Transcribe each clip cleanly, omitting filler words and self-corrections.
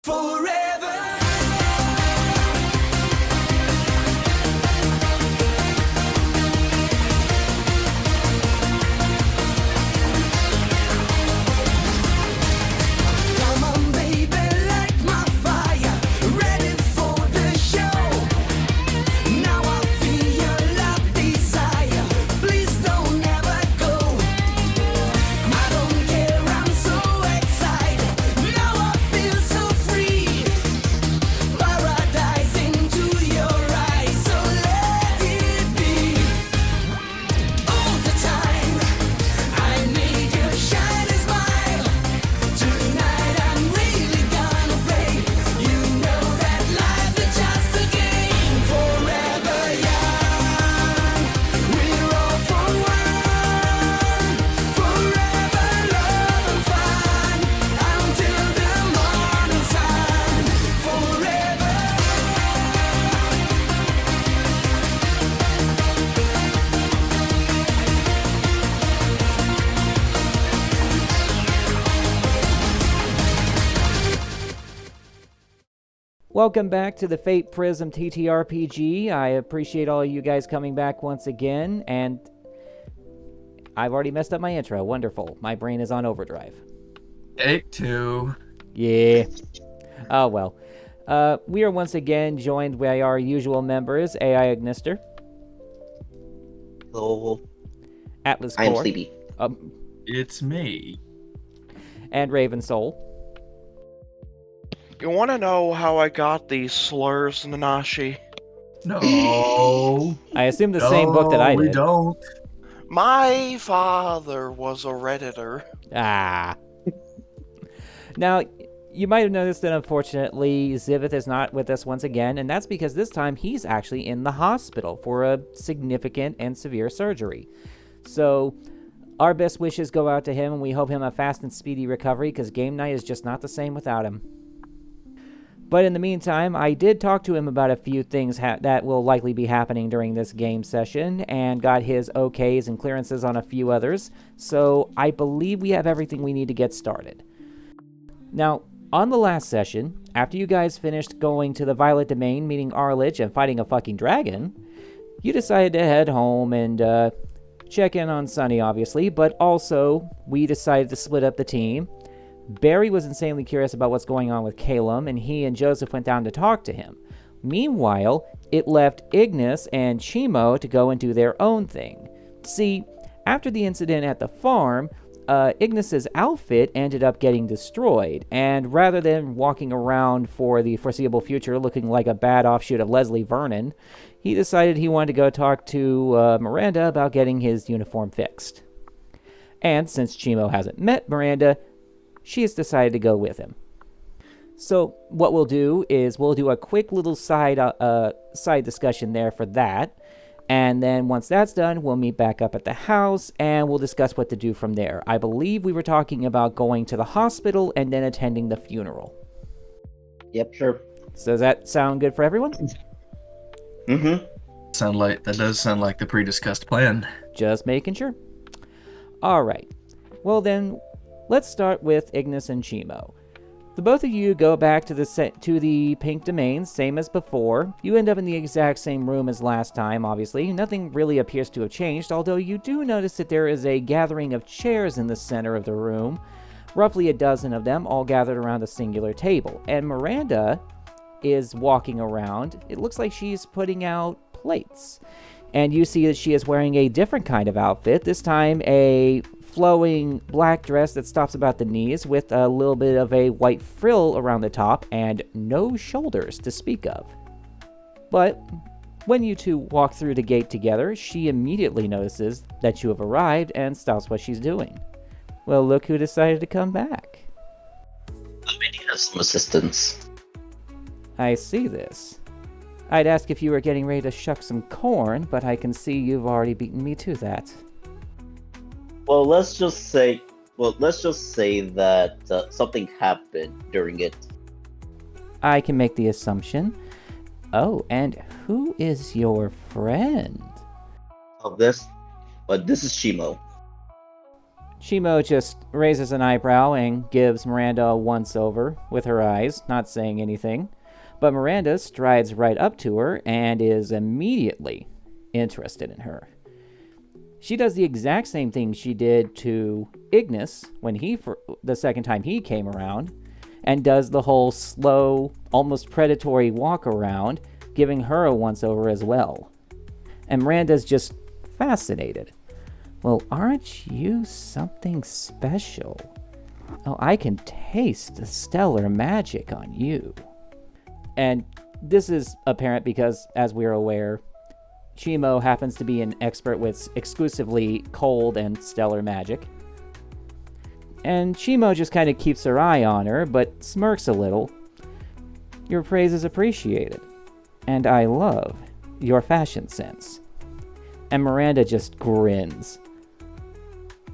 Forever. Come on, baby, light my fire. Ready for the show. Now I feel your love desire. Please don't ever go. I don't care, I'm so excited. Now I feel so free. Paradise into your eyes, so let it be. All the time, I need your shiny smile. Tonight I'm really gonna play. You know that life is just a game. Forever young, we're all for one. Forever love and fun, until the morning sun. Forever. Welcome back to the Fate Prism TTRPG. I appreciate all of you guys coming back once again, and I've already messed up my intro. Wonderful. My brain is on overdrive. Take two. Yeah. Oh, well. We are once again joined by our usual members, AI Ignister, Hello. Atlas I am Core, sleepy. It's me. and Raven Soul. You want to know how I got these slurs, Nanashi? No. I assume the same book that I did. We don't. My father was a Redditor. Ah. Now, you might have noticed that unfortunately Zivith is not with us once again, and that's because this time he's actually in the hospital for a significant and severe surgery. So, our best wishes go out to him, and we hope him a fast and speedy recovery, because game night is just not the same without him. But in the meantime, I did talk to him about a few things that will likely be happening during this game session, and got his okays and clearances on a few others, so I believe we have everything we need to get started. Now, on the last session, after you guys finished going to the Violet Domain, meeting Arlich, and fighting a fucking dragon, you decided to head home and check in on Sunny, obviously, but also we decided to split up the team. Barry was insanely curious about what's going on with Calum, and he and Joseph went down to talk to him. Meanwhile, it left Ignis and Chimo to go and do their own thing. See, after the incident at the farm, Ignis's outfit ended up getting destroyed, and rather than walking around for the foreseeable future looking like a bad offshoot of Leslie Vernon, he decided he wanted to go talk to Miranda about getting his uniform fixed. And since Chimo hasn't met Miranda, she has decided to go with him. So what we'll do is we'll do a quick little side discussion there for that. And then once that's done, we'll meet back up at the house and we'll discuss what to do from there. I believe we were talking about going to the hospital and then attending the funeral. Yep, sure. So does that sound good for everyone? Mm-hmm. That does sound like the pre-discussed plan. Just making sure. All right. Well then, let's start with Ignis and Chimo. The both of you go back to the Pink Domain, same as before. You end up in the exact same room as last time, obviously. Nothing really appears to have changed, although you do notice that there is a gathering of chairs in the center of the room. Roughly a dozen of them, all gathered around a singular table. And Miranda is walking around. It looks like she's putting out plates. And you see that she is wearing a different kind of outfit, this time a flowing black dress that stops about the knees with a little bit of a white frill around the top and no shoulders to speak of. But when you two walk through the gate together, she immediately notices that you have arrived and stops what she's doing. Well, look who decided to come back. I may need some assistance. I see this. I'd ask if you were getting ready to shuck some corn, but I can see you've already beaten me to that. Well, let's just say that something happened during it. I can make the assumption. Oh, and who is your friend? Of this, but this is Chimo. Chimo just raises an eyebrow and gives Miranda a once-over with her eyes, not saying anything. But Miranda strides right up to her and is immediately interested in her. She does the exact same thing she did to Ignis when the second time he came around, and does the whole slow, almost predatory walk around, giving her a once-over as well. And Miranda's just fascinated. Well, aren't you something special? Oh, I can taste the stellar magic on you. And this is apparent because, as we're aware, Chimo happens to be an expert with exclusively cold and stellar magic. And Chimo just kind of keeps her eye on her, but smirks a little. Your praise is appreciated, and I love your fashion sense. And Miranda just grins.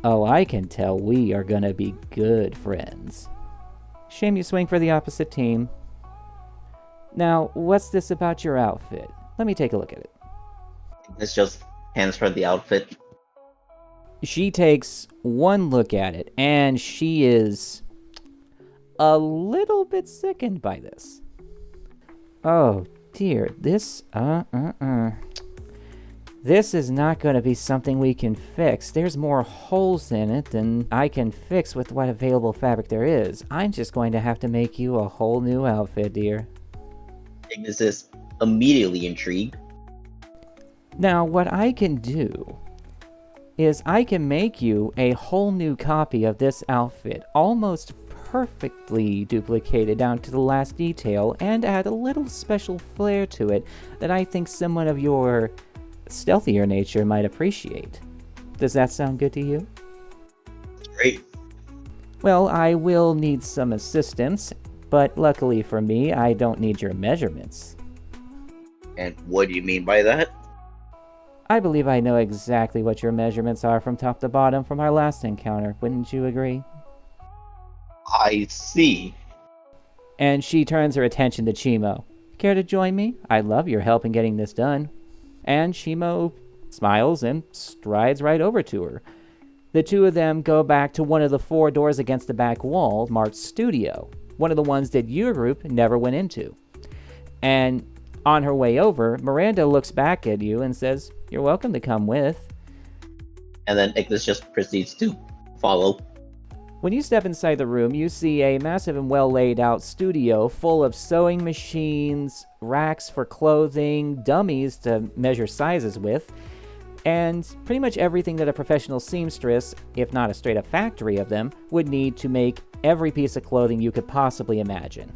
Oh, I can tell we are gonna be good friends. Shame you swing for the opposite team. Now, what's this about your outfit? Let me take a look at it. It's just hands her the outfit. She takes one look at it, and she is a little bit sickened by this. Oh, dear, this is not going to be something we can fix. There's more holes in it than I can fix with what available fabric there is. I'm just going to have to make you a whole new outfit, dear. Ignis is immediately intrigued. Now, what I can do is I can make you a whole new copy of this outfit, almost perfectly duplicated down to the last detail, and add a little special flair to it that I think someone of your stealthier nature might appreciate. Does that sound good to you? Great. Well, I will need some assistance, but luckily for me, I don't need your measurements. And what do you mean by that? I believe I know exactly what your measurements are from top to bottom from our last encounter, wouldn't you agree? I see. And she turns her attention to Chimo. Care to join me? I'd love your help in getting this done. And Chimo smiles and strides right over to her. The two of them go back to one of the 4 doors against the back wall marked Studio, one of the ones that your group never went into. And on her way over, Miranda looks back at you and says, "You're welcome to come with." And then Ignis just proceeds to follow. When you step inside the room, you see a massive and well laid out studio full of sewing machines, racks for clothing, dummies to measure sizes with, and pretty much everything that a professional seamstress, if not a straight up factory of them, would need to make every piece of clothing you could possibly imagine.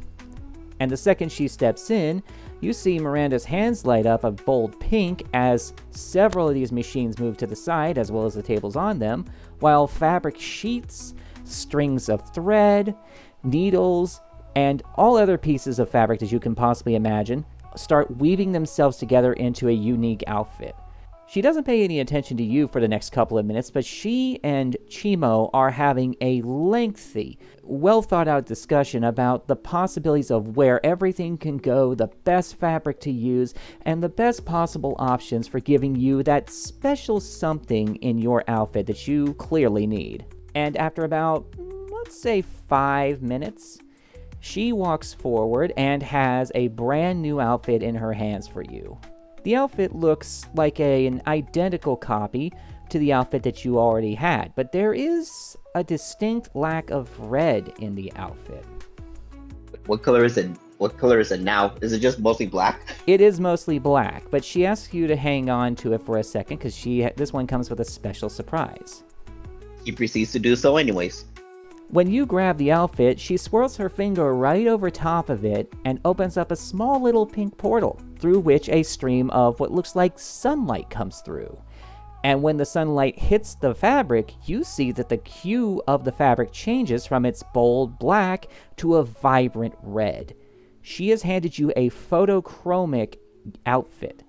And the second she steps in, you see Miranda's hands light up a bold pink as several of these machines move to the side, as well as the tables on them, while fabric sheets, strings of thread, needles, and all other pieces of fabric that you can possibly imagine start weaving themselves together into a unique outfit. She doesn't pay any attention to you for the next couple of minutes, but she and Chimo are having a lengthy, well-thought-out discussion about the possibilities of where everything can go, the best fabric to use, and the best possible options for giving you that special something in your outfit that you clearly need. And after about, let's say 5 minutes, she walks forward and has a brand new outfit in her hands for you. The outfit looks like an identical copy to the outfit that you already had, but there is a distinct lack of red in the outfit. What color is it? What color is it now? Is it just mostly black? It is mostly black, but she asks you to hang on to it for a second because this one comes with a special surprise. He proceeds to do so anyways. When you grab the outfit, she swirls her finger right over top of it and opens up a small little pink portal through which a stream of what looks like sunlight comes through. And when the sunlight hits the fabric, you see that the hue of the fabric changes from its bold black to a vibrant red. She has handed you a photochromic outfit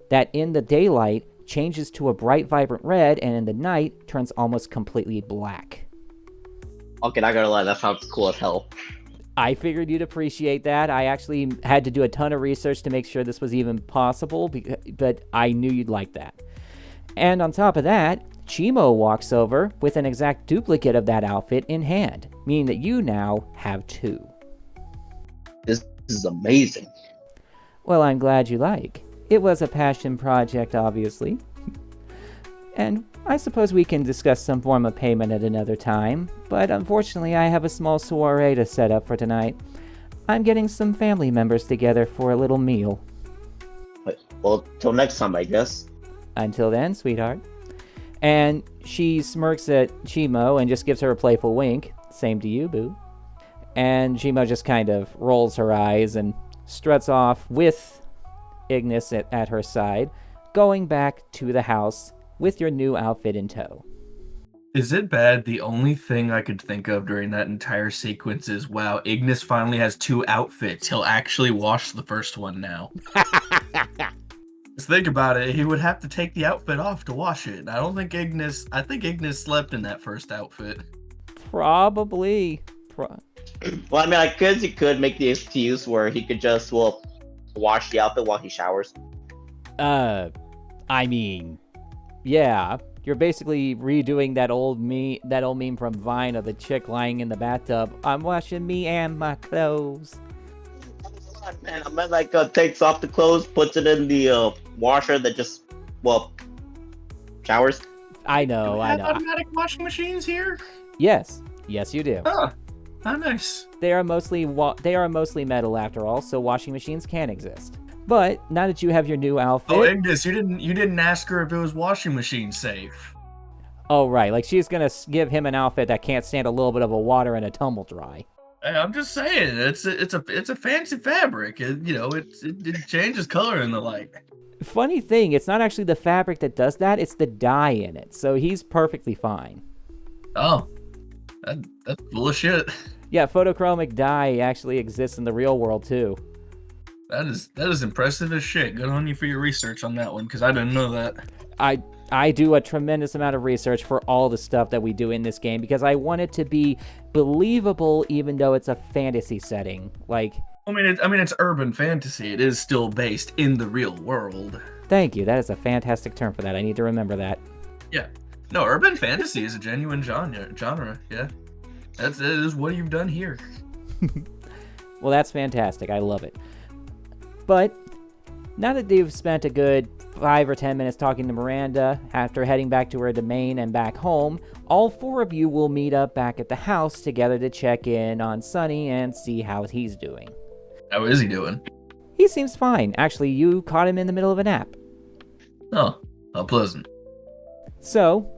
that in the daylight changes to a bright vibrant red and in the night turns almost completely black. Okay, not gonna lie, that sounds cool as hell. I figured you'd appreciate that. I actually had to do a ton of research to make sure this was even possible, but I knew you'd like that. And on top of that, Chimo walks over with an exact duplicate of that outfit in hand, meaning that you now have 2. This is amazing. Well, I'm glad you like. It was a passion project, obviously. And I suppose we can discuss some form of payment at another time, but unfortunately I have a small soiree to set up for tonight. I'm getting some family members together for a little meal. Well, till next time, I guess. Until then, sweetheart. And she smirks at Chimo and just gives her a playful wink. Same to you, boo. And Chimo just kind of rolls her eyes and struts off with Ignis at her side, going back to the house with your new outfit in tow. Is it bad? The only thing I could think of during that entire sequence is, wow, Ignis finally has 2 outfits. He'll actually wash the first one now. Just think about it. He would have to take the outfit off to wash it. I think Ignis slept in that first outfit. Probably. Well, I mean, I guess you could make the excuse where he could just, wash the outfit while he showers. I mean, yeah. You're basically redoing that old meme from Vine of the chick lying in the bathtub. I'm washing me and my clothes. Man, I meant takes off the clothes, puts it in the washer that just, showers. I know. Automatic washing machines here? Yes, you do. Oh, how nice. They are mostly metal after all, so washing machines can exist. But now that you have your new outfit, Oh, Ignis, you didn't ask her if it was washing machine safe. oh right, like she's gonna give him an outfit that can't stand a little bit of a water and a tumble dry. Hey, I'm just saying, it's a fancy fabric. It changes color in the light. Funny thing, it's not actually the fabric that does that; it's the dye in it. So he's perfectly fine. Oh, that's bullshit. Yeah, photochromic dye actually exists in the real world too. That is impressive as shit. Good on you for your research on that one, because I didn't know that. I do a tremendous amount of research for all the stuff that we do in this game because I want it to be believable, even though it's a fantasy setting. Like, I mean, it's urban fantasy. It is still based in the real world. Thank you. That is a fantastic term for that. I need to remember that. Yeah. No, urban fantasy is a genuine genre. Yeah. That is what you've done here. Well, that's fantastic. I love it. But now that they've spent a good 5 or 10 minutes talking to Miranda after heading back to her domain and back home, all 4 of you will meet up back at the house together to check in on Sonny and see how he's doing. How is he doing? He seems fine. Actually, you caught him in the middle of a nap. Oh, how pleasant. So,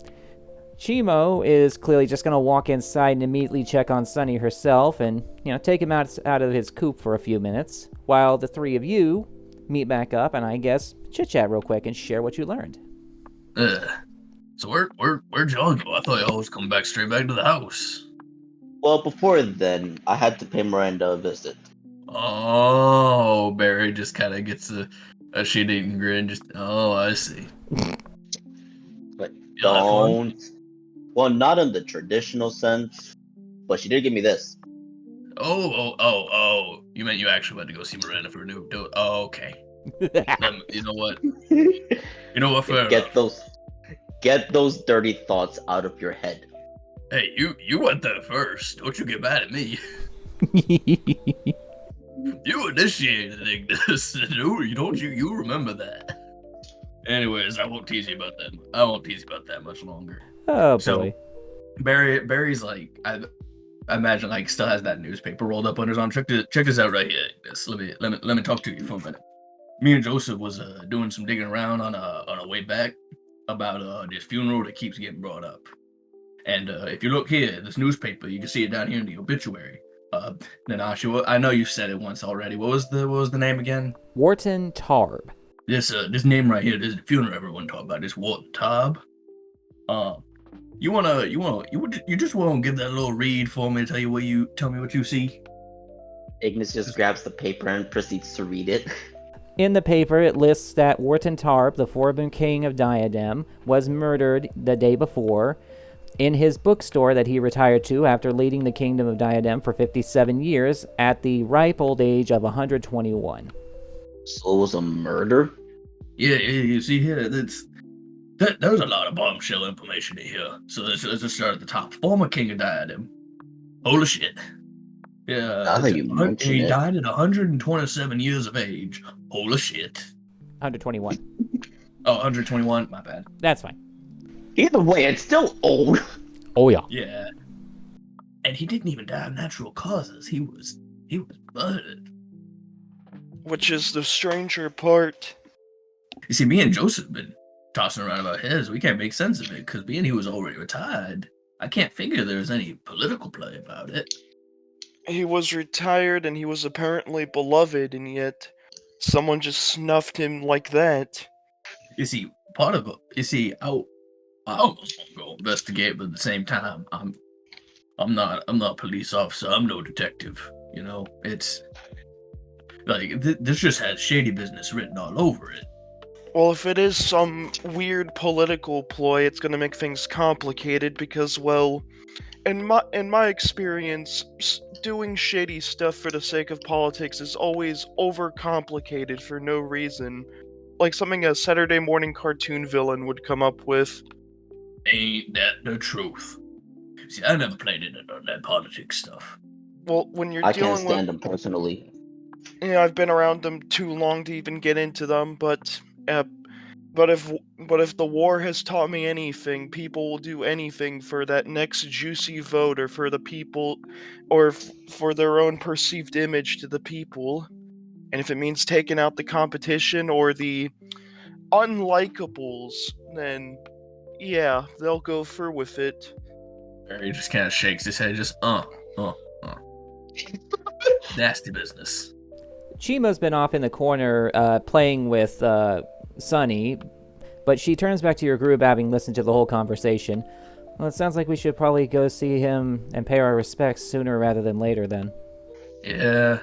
Chimo is clearly just going to walk inside and immediately check on Sonny herself and, take him out of his coop for a few minutes, while the 3 of you meet back up and I guess chit-chat real quick and share what you learned. So where'd y'all go? I thought y'all was coming back straight back to the house. Well, before then, I had to pay Miranda a visit. Oh, Barry just kind of gets a shit-eating grin. Just, oh, I see. But Y'all have fun? well, not in the traditional sense, but she did give me this. Oh. You meant you actually went to go see Miranda for a new... Oh, okay. You know what? Fair enough. Get those dirty thoughts out of your head. Hey, you went there first. Don't you get mad at me. You initiated Ignis. You remember that. Anyways, I won't tease you about that much longer. Oh, boy. So, Barry's like, I imagine like still has that newspaper rolled up on his arm. Check this out right here. Let me talk to you for a minute. Me and Joseph was doing some digging around on a way back about this funeral that keeps getting brought up. And if you look here, this newspaper, you can see it down here in the obituary. Nanashi, I know you said it once already. What was the name again? Wharton Tarb. This name right here, this is the funeral everyone talk about. This Wharton Tarb. You just want to give that little read for me? Tell me what you see. Ignis just grabs the paper and proceeds to read it. In the paper, it lists that Wharton Tarb, the former King of Diadem, was murdered the day before in his bookstore that he retired to after leading the Kingdom of Diadem for 57 years at the ripe old age of 121. So it was a murder? Yeah, you see here, that's There's a lot of bombshell information in here. So let's just start at the top. Former King of Diadem. Holy shit. Yeah, Now that you mention he it. died at 127 years of age. Holy shit. 121. Oh, 121. My bad. That's fine. Either way, it's still old. Oh yeah. Yeah. And he didn't even die of natural causes. He was murdered. Which is the stranger part. You see, me and Joseph been tossing around about his. We can't make sense of it because being he was already retired, I can't figure there's any political play about it. He was retired and he was apparently beloved, and yet someone just snuffed him like that. You see, part of it. You see, I almost want to go investigate, but at the same time, I'm not a police officer. I'm no detective. You know, it's like this just has shady business written all over it. Well, if it is some weird political ploy, it's gonna make things complicated because, well, in my experience, doing shady stuff for the sake of politics is always overcomplicated for no reason. Like something a Saturday morning cartoon villain would come up with. Ain't that the truth? See, I never played into that politics stuff. Well, when you're I can't dealing with, stand them personally. I've been around them too long to even get into them, but if the war has taught me anything, people will do anything for that next juicy vote, or for the people, or for their own perceived image to the people. And if it means taking out the competition or the unlikables, then yeah, they'll go through with it. He just kind of shakes his head, just nasty business. Chimo's been off in the corner playing with Sunny, but she turns back to your group having listened to the whole conversation. Well, it sounds like we should probably go see him and pay our respects sooner rather than later then. Yeah.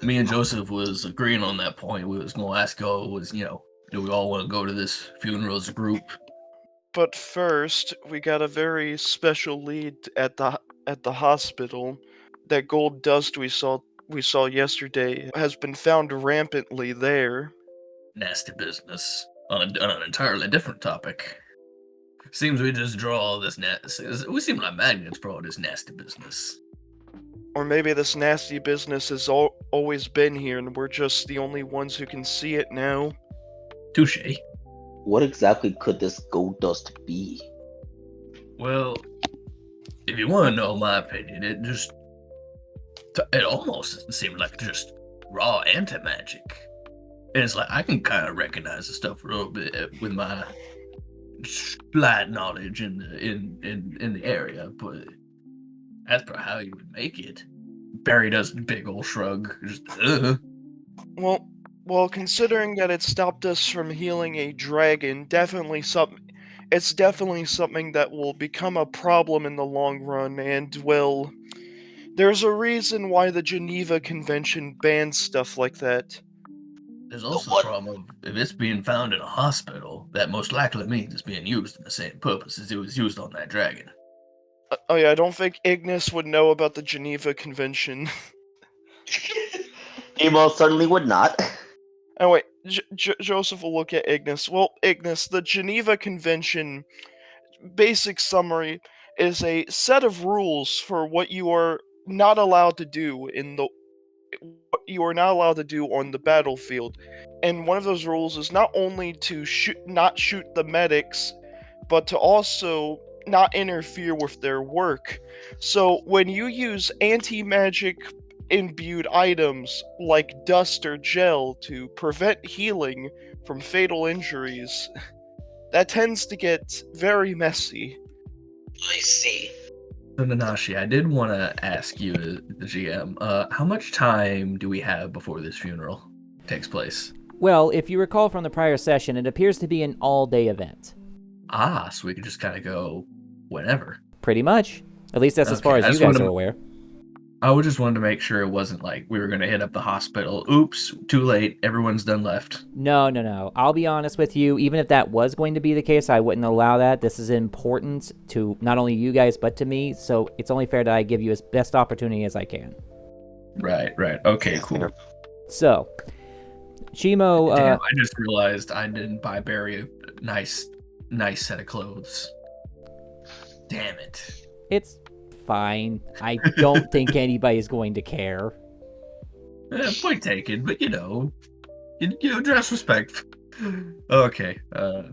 Me and Joseph was agreeing on that point. We was going to ask do we all want to go to this funeral as a group? But first, we got a very special lead at the hospital. That gold dust we saw yesterday has been found rampantly there. Nasty business. On an entirely different topic. Seems we just draw all this we seem like magnets for all this nasty business. Or maybe this nasty business has always been here and we're just the only ones who can see it now. Touché. What exactly could this gold dust be? Well, if you want to know my opinion, it almost seemed like just raw anti-magic. And it's like, I can kind of recognize the stuff a little bit with my slight knowledge in the area, but as per how you would make it, Barry does a big old shrug. Just, Well, considering that it stopped us from healing a dragon, it's definitely something that will become a problem in the long run, and, well, there's a reason why the Geneva Convention bans stuff like that. There's also the problem of if it's being found in a hospital, that most likely means it's being used in the same purpose as it was used on that dragon. Oh yeah, I don't think Ignis would know about the Geneva Convention. He most certainly would not. Anyway, Joseph will look at Ignis. Well, Ignis, the Geneva Convention, basic summary, is a set of rules for what you are not allowed to do on the battlefield. And one of those rules is not only to not shoot the medics, but to also not interfere with their work. So when you use anti-magic imbued items like dust or gel to prevent healing from fatal injuries, that tends to get very messy. I see. So Nanashi, I did want to ask you, the GM, how much time do we have before this funeral takes place? Well, if you recall from the prior session, it appears to be an all-day event. Ah, so we could just kind of go whenever. Pretty much. At least that's as far Okay, I as you just guys wanted are to- aware. I just wanted to make sure it wasn't like we were going to hit up the hospital. Oops, too late. Everyone's done left. No. I'll be honest with you. Even if that was going to be the case, I wouldn't allow that. This is important to not only you guys, but to me. So it's only fair that I give you as best opportunity as I can. Right. Okay, cool. So, Chimo... Damn, I just realized I didn't buy Barry a nice nice set of clothes. Damn it. It's fine. I don't think anybody's going to care. Point taken, but you know, dress respect. Okay.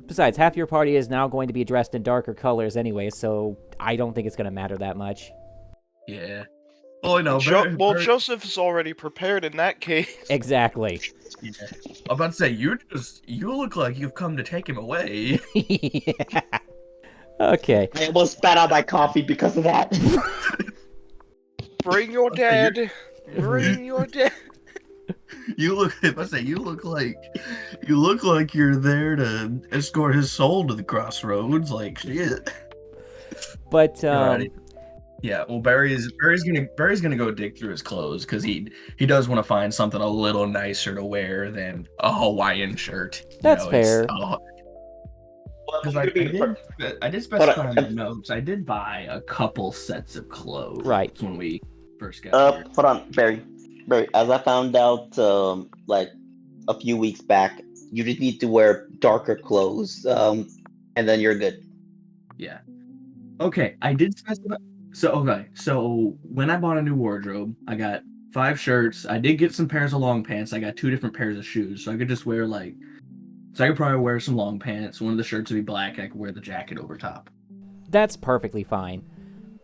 Besides, half your party is now going to be dressed in darker colors anyway, so I don't think it's going to matter that much. Yeah. Well, no. Joseph is already prepared in that case. Exactly. Yeah. I'm about to say you look like you've come to take him away. Yeah. Okay. I almost spat out my coffee because of that. Bring your dad. Bring your dad. You look like you're there to escort his soul to the crossroads. Like shit. But Alrighty. Yeah, well, Barry's gonna go dig through his clothes because he does want to find something a little nicer to wear than a Hawaiian shirt. That's fair. Because I did specify in my notes. I did buy a couple sets of clothes. Right. When we first got here. Hold on, Barry. As I found out, like a few weeks back, you just need to wear darker clothes, and then you're good. Yeah. Okay, I did specify. So when I bought a new wardrobe, I got 5 shirts. I did get some pairs of long pants. I got 2 different pairs of shoes, so I could just wear so I could probably wear some long pants. One of the shirts would be black. I could wear the jacket over top. That's perfectly fine.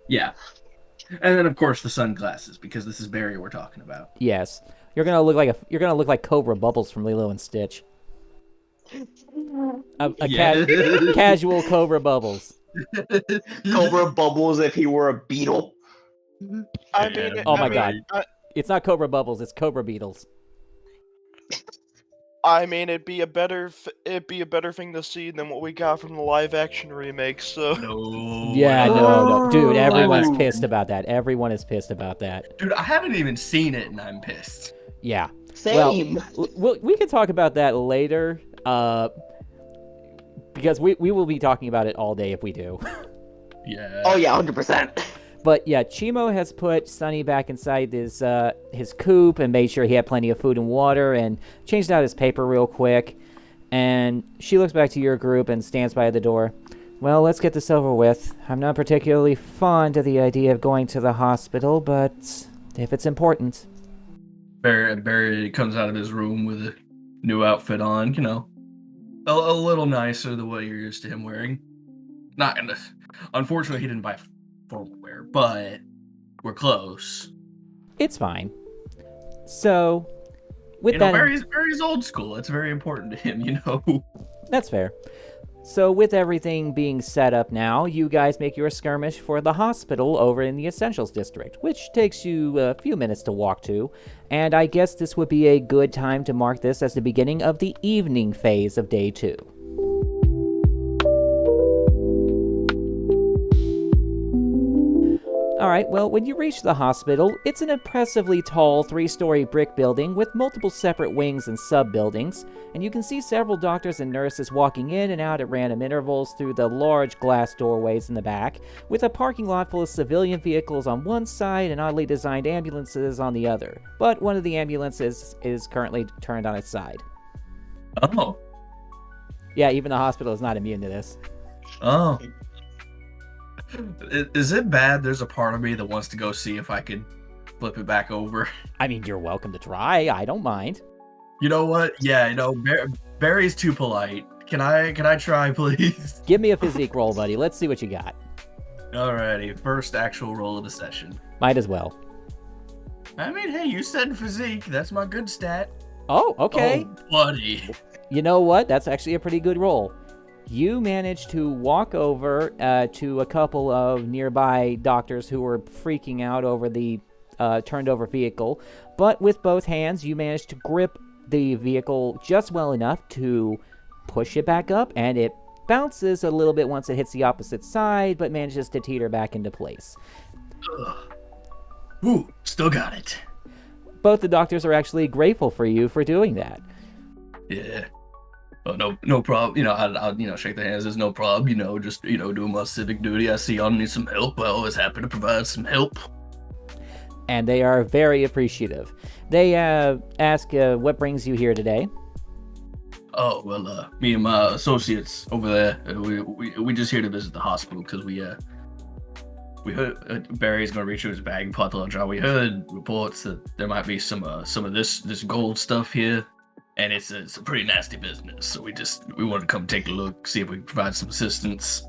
Yeah. And then of course the sunglasses, because this is Barry we're talking about. Yes. You're gonna look like Cobra Bubbles from Lilo and Stitch. Casual Cobra Bubbles. Cobra Bubbles if he were a beetle. I mean, Oh my god. It's not Cobra Bubbles, it's Cobra Beetles. I mean, it'd be a better thing to see than what we got from the live action remake. So. No. Yeah, no. Dude, everyone's pissed about that. Everyone is pissed about that. Dude, I haven't even seen it and I'm pissed. Yeah. Same. Well, we can talk about that later. Because we will be talking about it all day if we do. Yeah. Oh yeah, 100%. But yeah, Chimo has put Sunny back inside his coop and made sure he had plenty of food and water and changed out his paper real quick. And she looks back to your group and stands by the door. Well, let's get this over with. I'm not particularly fond of the idea of going to the hospital, but if it's important. Barry comes out of his room with a new outfit on, a little nicer than what you're used to him wearing. Unfortunately, he didn't buy formal wear, but we're close. It's fine. So, Barry's old school. It's very important to him, That's fair. So, with everything being set up now, you guys make your skirmish for the hospital over in the Essentials District, which takes you a few minutes to walk to, and I guess this would be a good time to mark this as the beginning of the evening phase of Day 2. Alright, well, when you reach the hospital, it's an impressively tall 3-story brick building with multiple separate wings and sub-buildings, and you can see several doctors and nurses walking in and out at random intervals through the large glass doorways in the back, with a parking lot full of civilian vehicles on one side and oddly designed ambulances on the other. But one of the ambulances is currently turned on its side. Oh. Yeah, even the hospital is not immune to this. Oh. Is it bad? There's a part of me that wants to go see if I could flip it back over. I mean, you're welcome to try. I don't mind. You know what? Yeah, Barry's too polite. Can I try, please? Give me a physique roll, buddy. Let's see what you got. Alrighty, first actual roll of the session. Might as well. I mean, hey, you said physique. That's my good stat. Oh, okay. Oh, buddy. You know what? That's actually a pretty good roll. You managed to walk over to a couple of nearby doctors who were freaking out over the turned over vehicle, but with both hands you managed to grip the vehicle just well enough to push it back up, and it bounces a little bit once it hits the opposite side, but manages to teeter back into place. Ugh. Ooh, still got it. Both the doctors are actually grateful for you for doing that. Yeah. Oh, no problem. I'll shake their hands. There's no problem. Just doing my civic duty. I see y'all need some help. I'm always happy to provide some help. And they are very appreciative. They ask, what brings you here today? Oh well, me and my associates over there, we just here to visit the hospital because we heard Barry's gonna reach in his bag and pull out the jar. We heard reports that there might be some of this gold stuff here, and it's a pretty nasty business. So we wanted to come take a look, see if we can provide some assistance.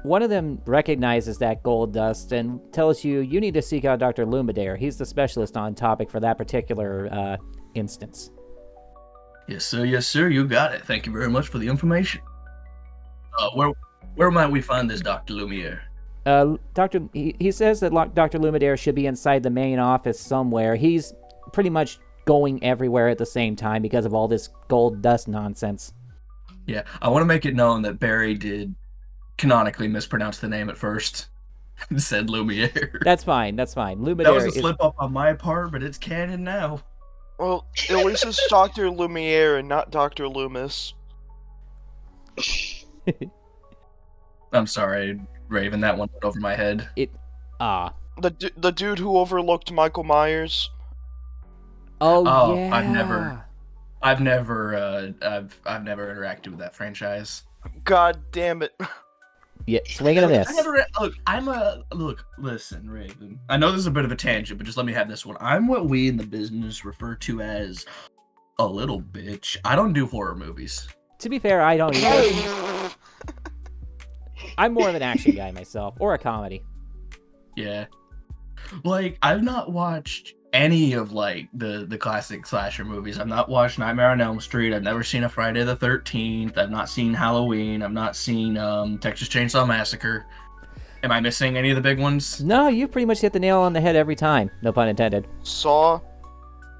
One of them recognizes that gold dust and tells you need to seek out Dr. Lumidaire. He's the specialist on topic for that particular instance. Yes, sir. You got it. Thank you very much for the information. Where might we find this Dr. Lumiere? He says that Dr. Lumidaire should be inside the main office somewhere. He's pretty much going everywhere at the same time because of all this gold dust nonsense. Yeah, I want to make it known that Barry did canonically mispronounce the name at first and said Lumiere. That's fine. Lumidaire That was a slip up on my part, but it's canon now. Well, at least it's Dr. Lumiere and not Dr. Loomis. I'm sorry, Raven, that one went over my head. The dude who overlooked Michael Myers. Oh yeah. I've never interacted with that franchise. God damn it. Yeah, swing and a miss. Listen, Raven. I know this is a bit of a tangent, but just let me have this one. I'm what we in the business refer to as a little bitch. I don't do horror movies. To be fair, I don't either. I'm more of an action guy myself, or a comedy. Yeah. Like, I've not watched any of, like, the classic slasher movies. I've not watched Nightmare on Elm Street. I've never seen a Friday the 13th. I've not seen Halloween. I've not seen Texas Chainsaw Massacre. Am I missing any of the big ones? No, you pretty much hit the nail on the head every time. No pun intended. Saw.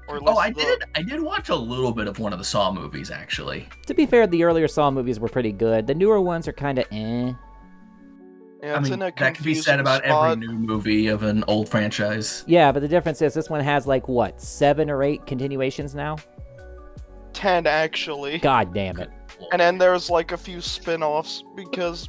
I did watch a little bit of one of the Saw movies, actually. To be fair, the earlier Saw movies were pretty good. The newer ones are kind of eh. Yeah, I mean, that could be said about every new movie of an old franchise. Yeah, but the difference is this one has, like, what, 7 or 8 continuations now? 10, actually. God damn it. And then there's, like, a few spin-offs, because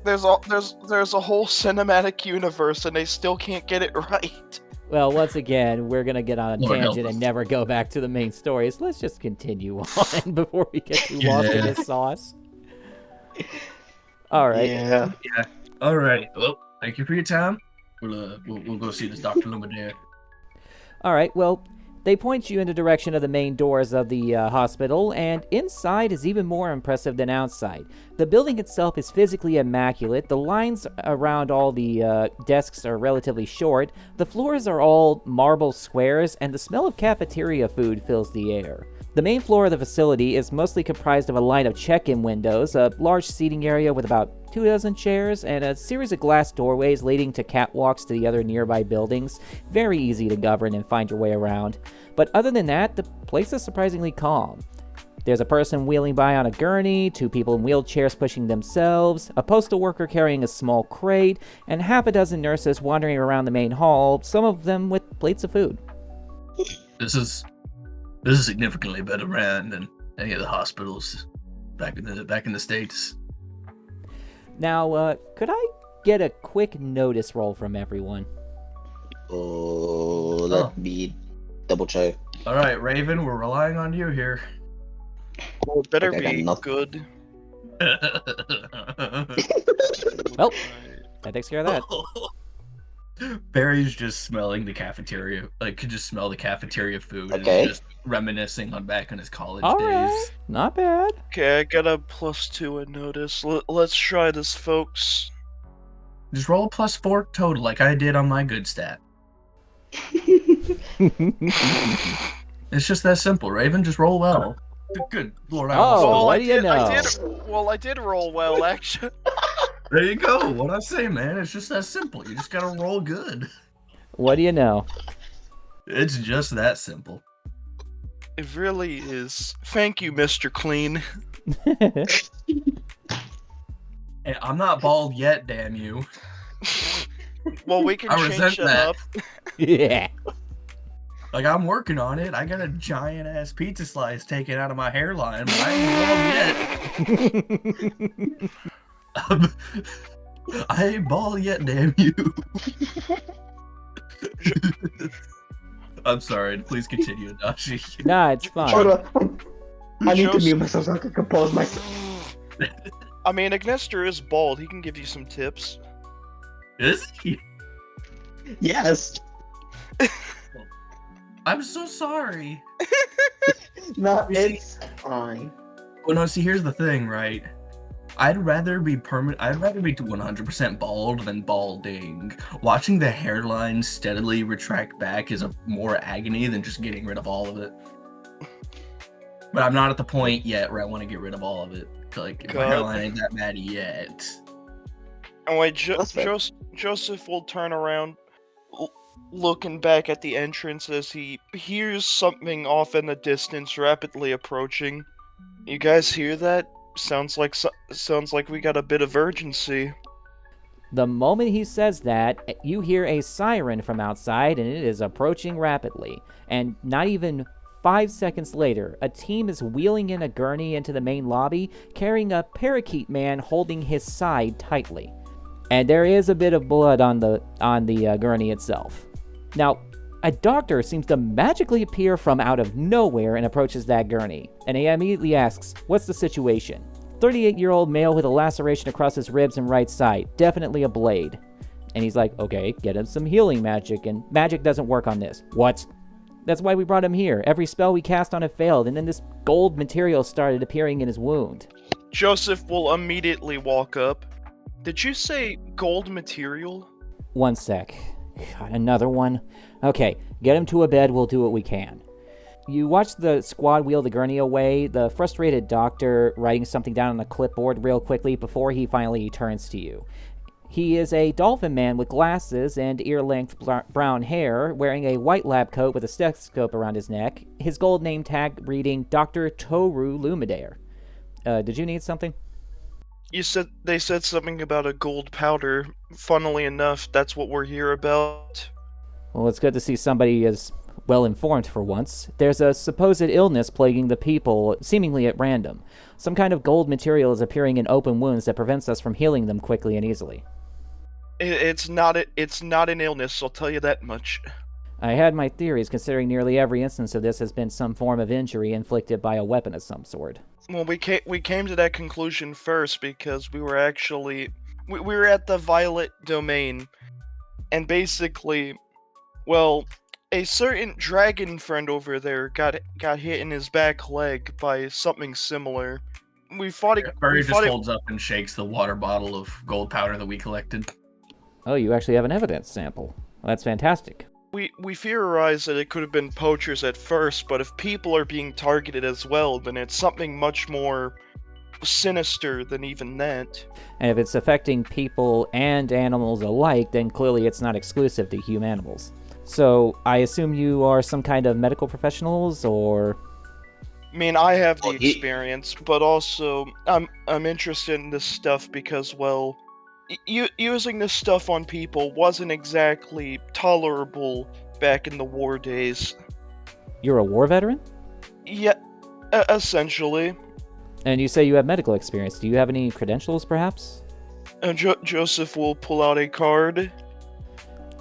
there's a whole cinematic universe, and they still can't get it right. Well, once again, we're going to get on a Lord tangent help us. and never go back to the main story, so let's just continue on before we get too lost in this sauce. All right. Yeah. All right. Well, thank you for your time. We'll go see this Dr. Lumiere. All right, well, they point you in the direction of the main doors of the hospital, and inside is even more impressive than outside. The building itself is physically immaculate. The lines around all the desks are relatively short. The floors are all marble squares, and the smell of cafeteria food fills the air. The main floor of the facility is mostly comprised of a line of check-in windows, a large seating area with about 24 chairs, and a series of glass doorways leading to catwalks to the other nearby buildings. Very easy to govern and find your way around. But other than that, the place is surprisingly calm. There's a person wheeling by on a gurney, 2 people in wheelchairs pushing themselves, a postal worker carrying a small crate, and half a dozen nurses wandering around the main hall, some of them with plates of food. This is significantly better ran than any of the hospitals back in the States. Now, could I get a quick notice roll from everyone? Oh, let me double check. All right, Raven, we're relying on you here. Well, it better Okay, I got be nothing. good. Well, that takes care of that. Barry's just smelling the cafeteria, like could just smell the cafeteria food. Okay. And just reminiscing back on his college All days. right, not bad. Okay, I got a +2 in notice. Let's try this, folks. Just roll a +4 total, like I did on my good stat. It's just that simple, Raven. Just roll well. Good Lord, I Oh, almost- what do you know? I did roll well, actually. There you go. What I say, man. It's just that simple. You just gotta roll good. What do you know? It's just that simple. It really is. Thank you, Mr. Clean. Hey, I'm not bald yet, damn you. Well, we can I change resent it that. up. Yeah. Like, I'm working on it. I got a giant ass pizza slice taken out of my hairline, but I ain't bald yet. I ain't bald yet, damn you. I'm sorry. Please continue, Adachi. Nah, it's fine. Hold on. I need to Joseph- mute myself so I can compose myself. I mean, Ignister is bald. He can give you some tips. Is he? Yes. I'm so sorry. No, You see- it's fine. Well, no, see, here's the thing, right? I'd rather be 100% bald than balding. Watching the hairline steadily retract back is a more agony than just getting rid of all of it. But I'm not at the point yet where I want to get rid of all of it. Like, my God. hairline ain't that bad yet. And wait, That's fair. Joseph will turn around, looking back at the entrance as he hears something off in the distance rapidly approaching. You guys hear that? Sounds like we got a bit of urgency. The moment he says that, you hear a siren from outside, and it is approaching rapidly. And not even 5 seconds later, a team is wheeling in a gurney into the main lobby, carrying a parakeet man holding his side tightly. And there is a bit of blood on the gurney itself. Now, a doctor seems to magically appear from out of nowhere and approaches that gurney. And he immediately asks, "What's the situation?" 38-year-old male with a laceration across his ribs and right side. Definitely a blade. And he's like, "Okay, get him some healing magic, and magic doesn't work on this." "What?" "That's why we brought him here. Every spell we cast on it failed, and then this gold material started appearing in his wound." Joseph will immediately walk up. Did you say gold material? One sec. God, another one? Okay, get him to a bed, we'll do what we can. You watch the squad wheel the gurney away, the frustrated doctor writing something down on a clipboard real quickly before he finally turns to you. He is a dolphin man with glasses and ear-length brown hair, wearing a white lab coat with a stethoscope around his neck, his gold name tag reading Dr. Toru Lumidare. Did you need something? They said something about a gold powder. Funnily enough, that's what we're here about. Well, it's good to see somebody as well-informed for once. There's a supposed illness plaguing the people, seemingly at random. Some kind of gold material is appearing in open wounds that prevents us from healing them quickly and easily. It's not an illness, I'll tell you that much. I had my theories, considering nearly every instance of this has been some form of injury inflicted by a weapon of some sort. Well, we came to that conclusion first because we were actually we were at the Violet Domain, and basically, well, a certain dragon friend over there got hit in his back leg by something similar. We fought it. Barry we just fought it- holds up and shakes the water bottle of gold powder that we collected. Oh, you actually have an evidence sample. Well, that's fantastic. We theorized that it could have been poachers at first, but if people are being targeted as well, then it's something much more sinister than even that. And if it's affecting people and animals alike, then clearly it's not exclusive to humanimals. So, I assume you are some kind of medical professionals, or... I mean, I have the Well, experience, but also I'm interested in this stuff because, well, using this stuff on people wasn't exactly tolerable back in the war days. You're a war veteran? Yeah, essentially. And you say you have medical experience. Do you have any credentials, perhaps? And Joseph will pull out a card.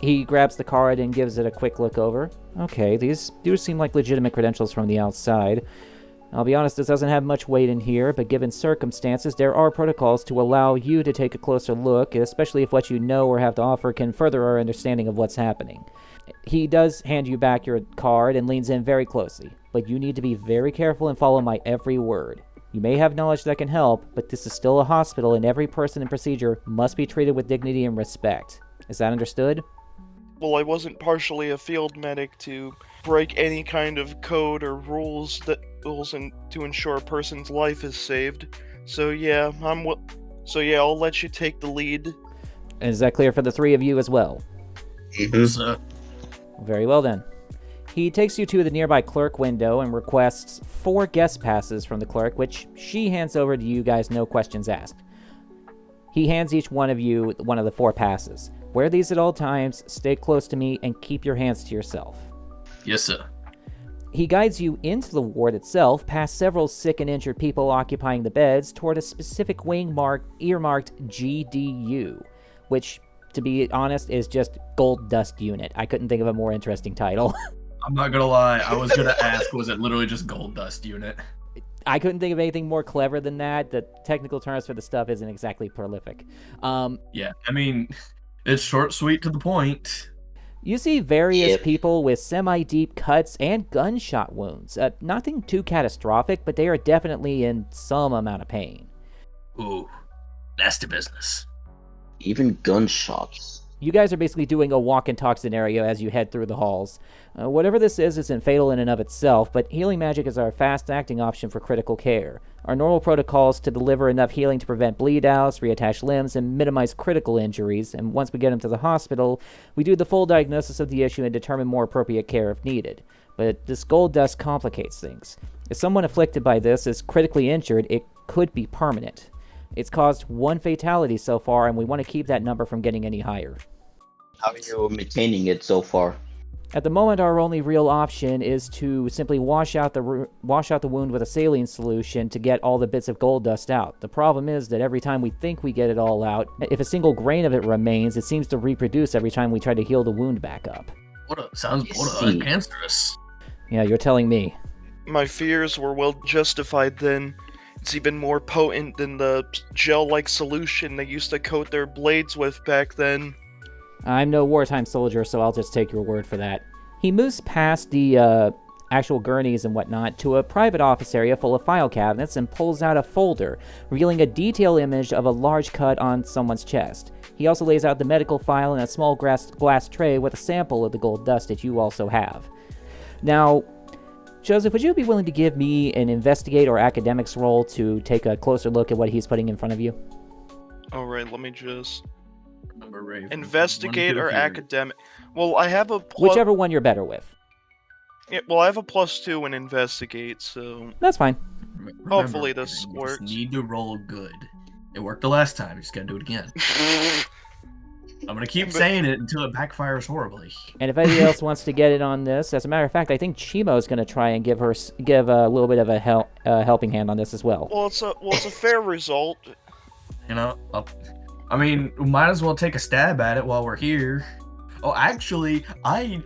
He grabs the card and gives it a quick look over. Okay, these do seem like legitimate credentials from the outside. I'll be honest, this doesn't have much weight in here, but given circumstances, there are protocols to allow you to take a closer look, especially if what you know or have to offer can further our understanding of what's happening. He does hand you back your card and leans in very closely, but you need to be very careful and follow my every word. You may have knowledge that can help, but this is still a hospital and every person and procedure must be treated with dignity and respect. Is that understood? Well, I wasn't partially a field medic to break any kind of code or rules to ensure a person's life is saved. So yeah, I'll let you take the lead. And is that clear for the three of you as well? So, Very well then. He takes you to the nearby clerk window and requests 4 guest passes from the clerk, which she hands over to you guys, no questions asked. He hands each one of you one of the 4 passes. Wear these at all times, stay close to me, and keep your hands to yourself. yes, sir. He guides you into the ward itself, past several sick and injured people occupying the beds, toward a specific wing earmarked GDU, which, to be honest, is just Gold Dust Unit. I couldn't think of a more interesting title. I'm not gonna lie, I was gonna ask, was it literally just gold dust unit? I couldn't think of anything more clever than that. The technical terms for the stuff isn't exactly prolific. Yeah, I mean, it's short, sweet, to the point. You see various Yep. people with semi-deep cuts and gunshot wounds. Nothing too catastrophic, but they are definitely in some amount of pain. Ooh, nasty business. Even gunshots. You guys are basically doing a walk and talk scenario as you head through the halls. Whatever this is isn't fatal in and of itself, but healing magic is our fast-acting option for critical care. Our normal protocol is to deliver enough healing to prevent bleed-outs, reattach limbs, and minimize critical injuries, and once we get them to the hospital, we do the full diagnosis of the issue and determine more appropriate care if needed. But this gold dust complicates things. If someone afflicted by this is critically injured, it could be permanent. It's caused 1 fatality so far, and we want to keep that number from getting any higher. How are you maintaining it so far? At the moment, our only real option is to simply wash out the wound with a saline solution to get all the bits of gold dust out. The problem is that every time we think we get it all out, if a single grain of it remains, it seems to reproduce every time we try to heal the wound back up. Sounds cancerous. Yeah, you're telling me. My fears were well justified then. It's even more potent than the gel-like solution they used to coat their blades with back then. I'm no wartime soldier, so I'll just take your word for that. He moves past the actual gurneys and whatnot to a private office area full of file cabinets and pulls out a folder, revealing a detailed image of a large cut on someone's chest. He also lays out the medical file in a small glass tray with a sample of the gold dust that you also have. Now, Joseph, would you be willing to give me an investigate or academics role to take a closer look at what he's putting in front of you? Alright, let me just... Remember, Raven, Investigate one or good here. academic? Well, I have a plus... Whichever one you're better with. Yeah, well, I have a +2 in investigate, so... That's fine. Remember, Hopefully this you just works. need to roll good. It worked the last time. You just gotta do it again. I'm gonna keep saying it until it backfires horribly. And if anybody else wants to get in on this, as a matter of fact, I think Chimo's going to try and give a little bit of a helping hand on this as well. Well, it's a fair result. You know, I mean, we might as well take a stab at it while we're here. Oh, actually, I'm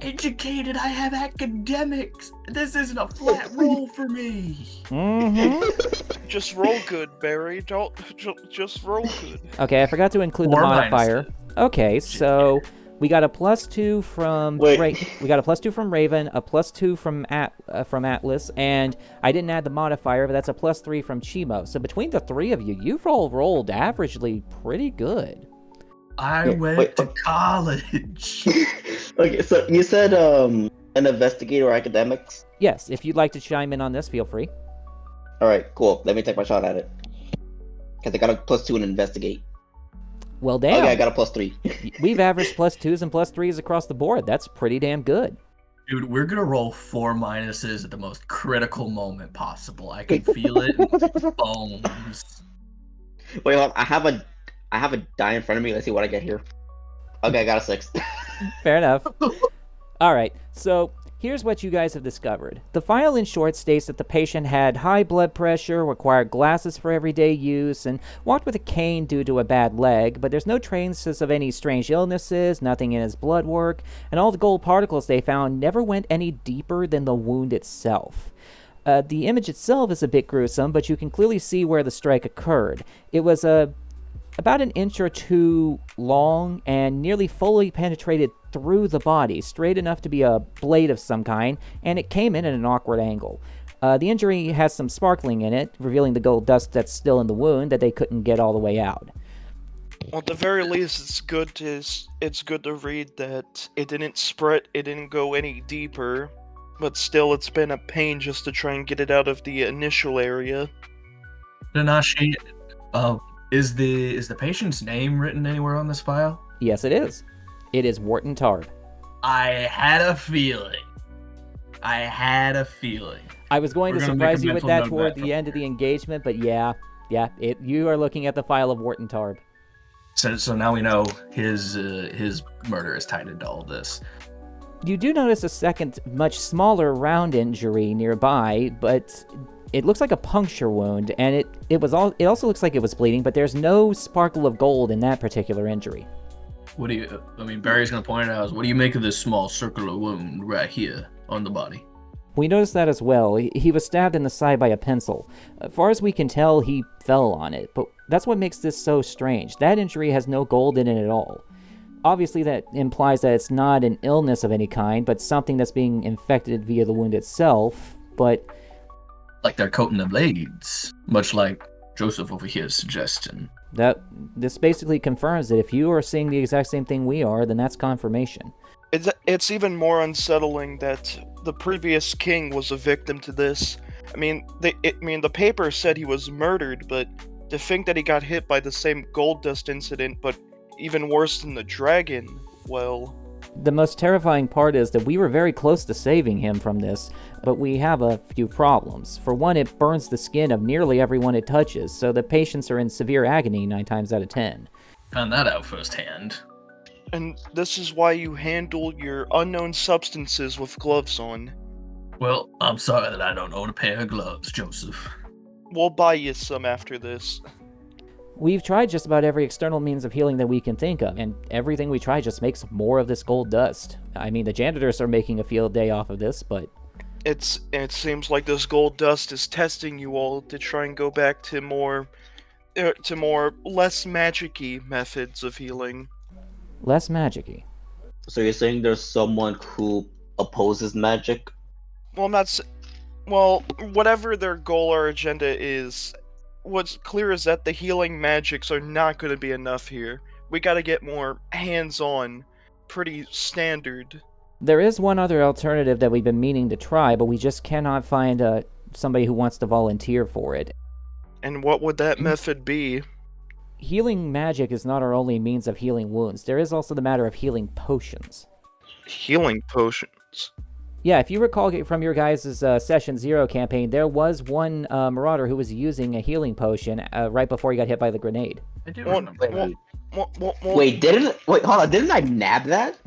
educated. I have academics. This isn't a flat roll for me. Mm-hmm. Just roll good, Barry. Don't just roll good. Okay, I forgot to include the Or modifier. minus Okay, so we got a +2 from Wait. we got a +2 from Raven, a +2 from Atlas, and I didn't add the modifier, but that's a +3 from Chimo. So between the three of you, you've all rolled averagely pretty good. I Yeah, went wait, to college. Okay, so you said an investigator or academics? Yes, if you'd like to chime in on this, feel free. Alright, cool. Let me take my shot at it. Because I got a +2 in investigate. Well, damn. Okay, I got a +3. We've averaged +2s and +3s across the board. That's pretty damn good. Dude, we're gonna roll 4 minuses at the most critical moment possible. I can feel it in my bones. Wait, hold on. I have a die in front of me. Let's see what I get here. Okay, I got a 6. Fair enough. All right, so here's what you guys have discovered. The file in short states that the patient had high blood pressure, required glasses for everyday use, and walked with a cane due to a bad leg, but there's no traces of any strange illnesses, nothing in his blood work, and all the gold particles they found never went any deeper than the wound itself. The image itself is a bit gruesome, but you can clearly see where the strike occurred. It was about an inch or two long and nearly fully penetrated through the body, straight enough to be a blade of some kind, and it came in at an awkward angle. The injury has some sparkling in it, revealing the gold dust that's still in the wound that they couldn't get all the way out. Well, at the very least, it's good to read that it didn't spread, it didn't go any deeper, but still, it's been a pain just to try and get it out of the initial area. Tanashi, is the patient's name written anywhere on this file? Yes, it is. It is Wharton Tarb. I had a feeling. I was going We're to gonna surprise make a you with mental that note toward of that the end of the engagement, but yeah, you are looking at the file of Wharton Tarb. So now we know his murder is tied into all this. You do notice a second, much smaller round injury nearby, but it looks like a puncture wound, and it also looks like it was bleeding, but there's no sparkle of gold in that particular injury. Barry's gonna point it out. What do you make of this small circular wound right here on the body? We noticed that as well. He was stabbed in the side by a pencil. As far as we can tell, he fell on it, but that's what makes this so strange. That injury has no gold in it at all. Obviously, that implies that it's not an illness of any kind, but something that's being infected via the wound itself, but... Like they're coating the blades, much like Joseph over here is suggesting. This basically confirms that if you are seeing the exact same thing we are, then that's confirmation. It's even more unsettling that the previous king was a victim to this. The paper said he was murdered, but to think that he got hit by the same gold dust incident, but even worse than the dragon, well... The most terrifying part is that we were very close to saving him from this, but we have a few problems. For one, it burns the skin of nearly everyone it touches, so the patients are in severe agony 9 times out of 10. Found that out firsthand. And this is why you handle your unknown substances with gloves on. Well, I'm sorry that I don't own a pair of gloves, Joseph. We'll buy you some after this. We've tried just about every external means of healing that we can think of, and everything we try just makes more of this gold dust. I mean, the janitors are making a field day off of this, but... It seems like this gold dust is testing you all to try and go back to more less magic-y methods of healing. Less magic-y. So you're saying there's someone who opposes magic? Well, whatever their goal or agenda is, what's clear is that the healing magics are not going to be enough here. We gotta get more hands-on, pretty standard. There is one other alternative that we've been meaning to try, but we just cannot find somebody who wants to volunteer for it. And what would that method be? Healing magic is not our only means of healing wounds. There is also the matter of healing potions. Healing potions? Yeah, if you recall from your guys' Session 0 campaign, there was one Marauder who was using a healing potion right before he got hit by the grenade. I do remember. Wait, hold on, didn't I nab that?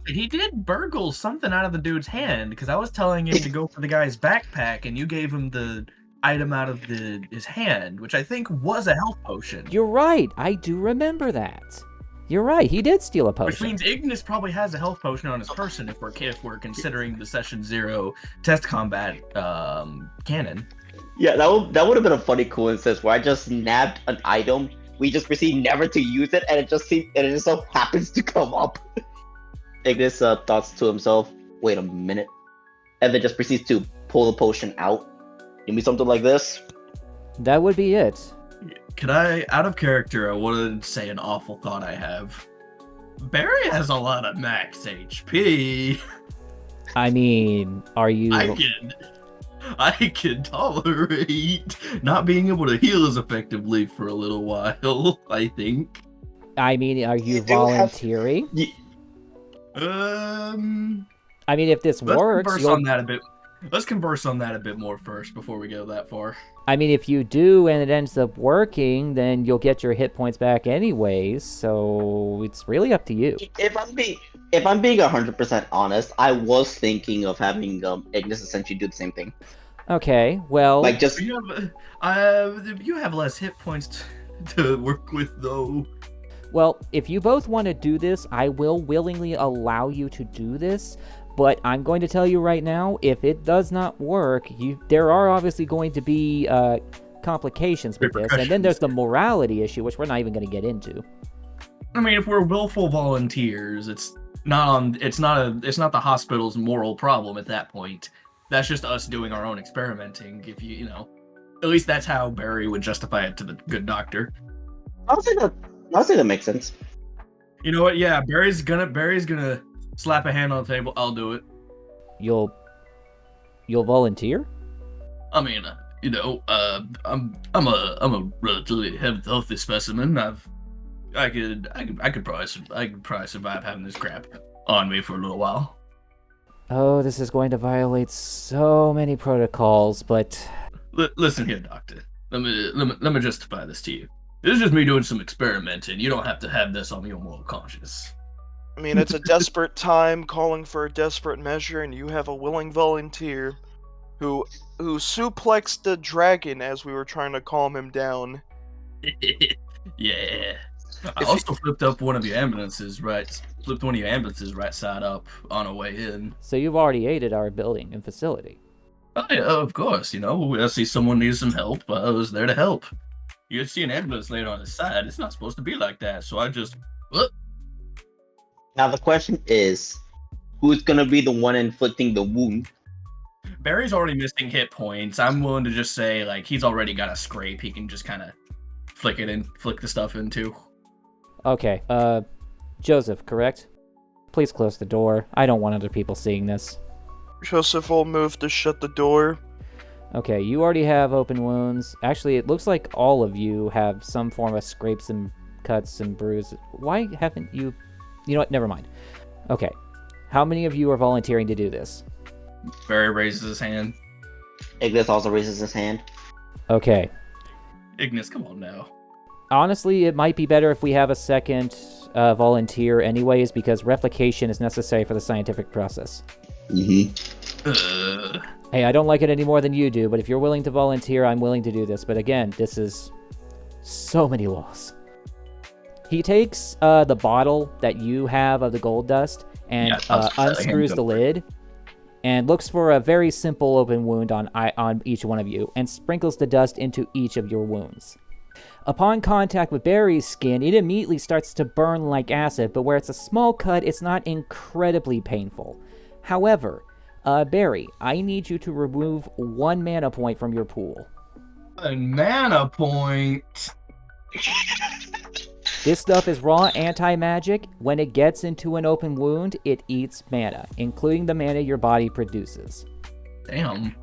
He did burgle something out of the dude's hand, because I was telling him to go for the guy's backpack, and you gave him the item out of his hand, which I think was a health potion. You're right, I do remember that. You're right, he did steal a potion. Which means Ignis probably has a health potion on his person if we're considering the Session 0 test combat canon. Yeah, that would have been a funny coincidence where I just nabbed an item, we just proceed never to use it, and it just so happens to come up. Ignis thoughts to himself, wait a minute, and then just proceeds to pull the potion out. Give me something like this. That would be it. Could I, out of character, I want to say an awful thought I have. Barry has a lot of max HP. I mean, are you... I can tolerate not being able to heal as effectively for a little while, I think. I mean, are you You do have- volunteering? Let's I mean, if this works, converse on that a bit. Let's converse on that a bit more first before we go that far. I mean, if you do and it ends up working, then you'll get your hit points back anyways, so it's really up to you. If I'm being 100% honest, I was thinking of having Ignis essentially do the same thing. Okay, well... Like just You have less hit points to work with, though. Well, if you both want to do this, I will willingly allow you to do this, but I'm going to tell you right now, if it does not work, there are obviously going to be complications with this, and then there's the morality issue, which we're not even going to get into. I mean, if we're willful volunteers, it's not the hospital's moral problem at that point. That's just us doing our own experimenting. If you know, at least that's how Barry would justify it to the good doctor. I'll say that makes sense. You know what? Yeah, Barry's gonna slap a hand on the table. I'll do it. You'll volunteer? I mean, I'm a relatively healthy specimen. I could probably survive having this crap on me for a little while. Oh, this is going to violate so many protocols, but... Listen here, Doctor. Let me justify this to you. This is just me doing some experimenting. You don't have to have this on your moral conscience. I mean, it's a desperate time calling for a desperate measure, and you have a willing volunteer who suplexed the dragon as we were trying to calm him down. Yeah. I also flipped one of your ambulances right side up on our way in. So you've already aided our building and facility. Oh, yeah, of course, I see someone needs some help. I was there to help. You see an ambulance laid on his side. It's not supposed to be like that. So I just, uh, Now the question is, who's gonna be the one inflicting the wound? Barry's already missing hit points. I'm willing to just say, like, he's already got a scrape. He can just kind of flick the stuff into. Okay, Joseph, correct? Please close the door. I don't want other people seeing this. Joseph will move to shut the door. Okay, you already have open wounds. Actually, it looks like all of you have some form of scrapes and cuts and bruises. Why haven't you... You know what? Never mind. Okay. How many of you are volunteering to do this? Barry raises his hand. Ignis also raises his hand. Okay. Ignis, come on now. Honestly, it might be better if we have a second volunteer anyways, because replication is necessary for the scientific process. Hey, I don't like it any more than you do, but if you're willing to volunteer, I'm willing to do this. But again, this is so many laws. He takes the bottle that you have of the gold dust and unscrews the lid and looks for a very simple open wound on each one of you and sprinkles the dust into each of your wounds. Upon contact with Barry's skin, it immediately starts to burn like acid, but where it's a small cut, it's not incredibly painful. However, Barry, I need you to remove 1 mana point from your pool. A mana point? This stuff is raw anti-magic. When it gets into an open wound, it eats mana, including the mana your body produces. Damn.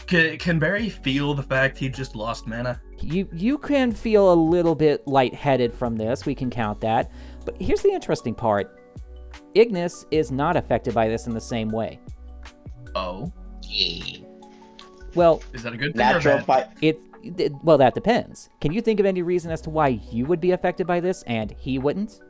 Can Barry feel the fact he just lost mana? You can feel a little bit lightheaded from this, we can count that. But here's the interesting part. Ignis is not affected by this in the same way. Oh. Well, Is that a good thing Natural or bad? fight. Well, that depends. Can you think of any reason as to why you would be affected by this and he wouldn't?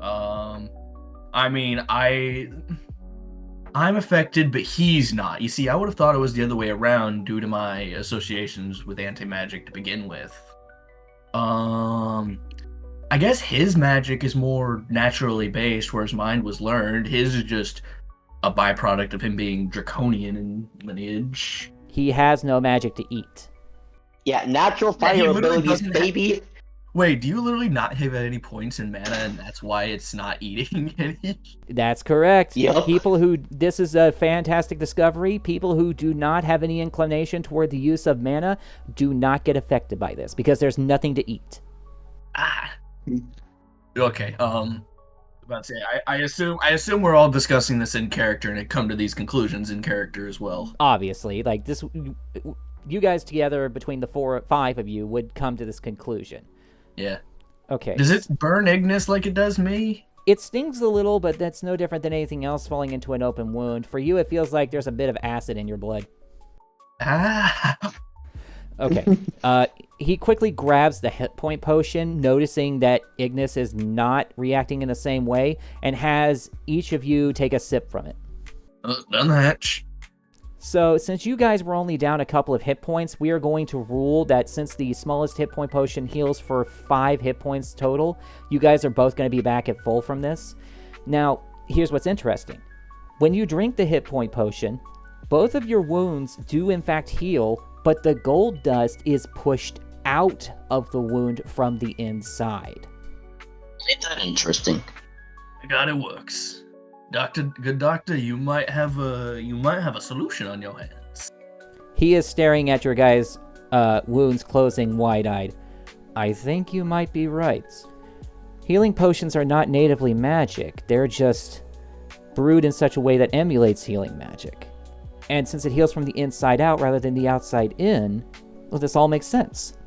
I mean, I'm affected, but he's not. You see, I would have thought it was the other way around due to my associations with anti-magic to begin with. I guess his magic is more naturally based, whereas mine was learned. His is just a byproduct of him being draconian in lineage. He has no magic to eat. Yeah, natural he fire literally abilities, doesn't baby. Wait, do you literally not have any points in mana, and that's why it's not eating any? That's correct. Yep. This is a fantastic discovery. People who do not have any inclination toward the use of mana do not get affected by this because there's nothing to eat. Okay. About to say, I assume we're all discussing this in character, and it come to these conclusions in character as well. Obviously, like this, you guys together between the 4 or 5 of you would come to this conclusion. Yeah. Okay. Does it burn Ignis like it does me? It stings a little, but that's no different than anything else falling into an open wound. For you, it feels like there's a bit of acid in your blood. Okay. He quickly grabs the hit point potion, noticing that Ignis is not reacting in the same way, and has each of you take a sip from it. Done that. So, since you guys were only down a couple of hit points, we are going to rule that since the smallest hit point potion heals for 5 hit points total, you guys are both going to be back at full from this. Now, here's what's interesting. When you drink the hit point potion, both of your wounds do in fact heal, but the gold dust is pushed out of the wound from the inside. Ain't that interesting? God, it works. Good doctor, you might have a solution on your hands. He is staring at your guys' wounds closing wide-eyed. I think you might be right. Healing potions are not natively magic. They're just brewed in such a way that emulates healing magic. And since it heals from the inside out rather than the outside in, well, this all makes sense.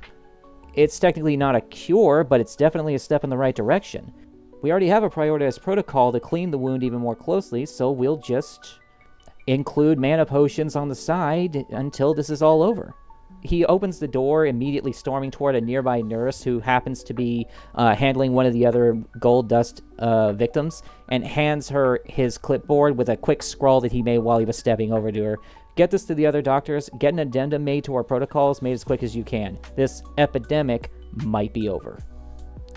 It's technically not a cure, but it's definitely a step in the right direction. We already have a prioritized protocol to clean the wound even more closely, so we'll just include mana potions on the side until this is all over. He opens the door, immediately storming toward a nearby nurse who happens to be handling one of the other gold dust victims, and hands her his clipboard with a quick scrawl that he made while he was stepping over to her. Get this to the other doctors. Get an addendum made to our protocols, made as quick as you can. This epidemic might be over.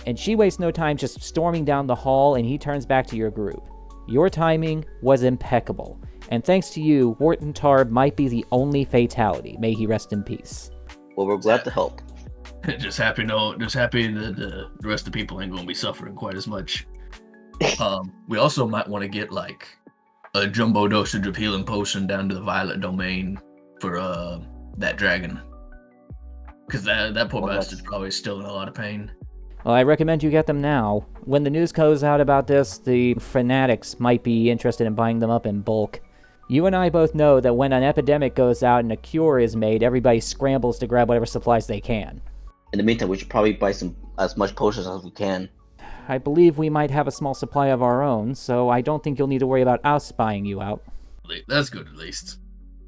And she wastes no time just storming down the hall, and he turns back to your group. Your timing was impeccable. And thanks to you, Wharton Tarb might be the only fatality. May he rest in peace. Well, we're glad to help. Just happy that the rest of the people ain't gonna be suffering quite as much. We also might want to get like a jumbo dosage of healing potion down to the Violet Domain for that dragon, because that poor bastard's probably still in a lot of pain. Well, I recommend you get them now. When the news goes out about this, the fanatics might be interested in buying them up in bulk. You and I both know that when an epidemic goes out and a cure is made, everybody scrambles to grab whatever supplies they can. In the meantime, we should probably buy as much potions as we can. I believe we might have a small supply of our own, so I don't think you'll need to worry about us buying you out. That's good, at least.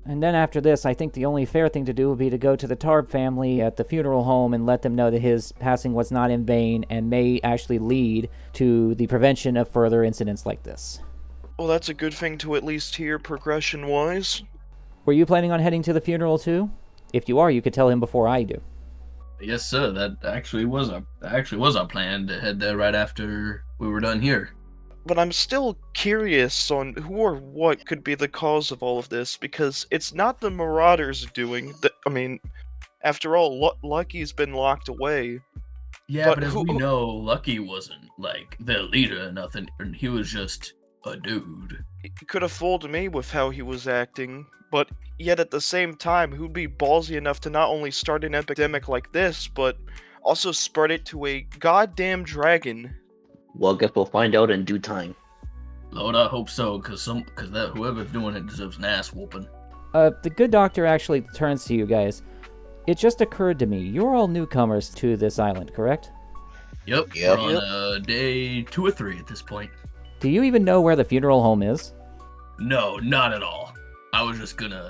And then after this, I think the only fair thing to do would be to go to the Tarb family at the funeral home and let them know that his passing was not in vain and may actually lead to the prevention of further incidents like this. Well, that's a good thing to at least hear progression-wise. Were you planning on heading to the funeral too? If you are, you could tell him before I do. Yes, sir. That actually was our plan to head there right after we were done here. But I'm still curious on who or what could be the cause of all of this, because it's not the Marauders doing. After all, Lucky's been locked away. Yeah, But but as who- we know, Lucky wasn't like their leader or nothing, and he was just a dude. He could have fooled me with how he was acting, but yet at the same time, who'd be ballsy enough to not only start an epidemic like this, but also spread it to a goddamn dragon? Well, I guess we'll find out in due time. Lord, I hope so, cause that whoever's doing it deserves an ass whooping. The good doctor actually turns to you guys. It just occurred to me, you're all newcomers to this island, correct? Yep. Yep. We're on day 2 or 3 at this point. Do you even know where the funeral home is? No, not at all. I was just gonna.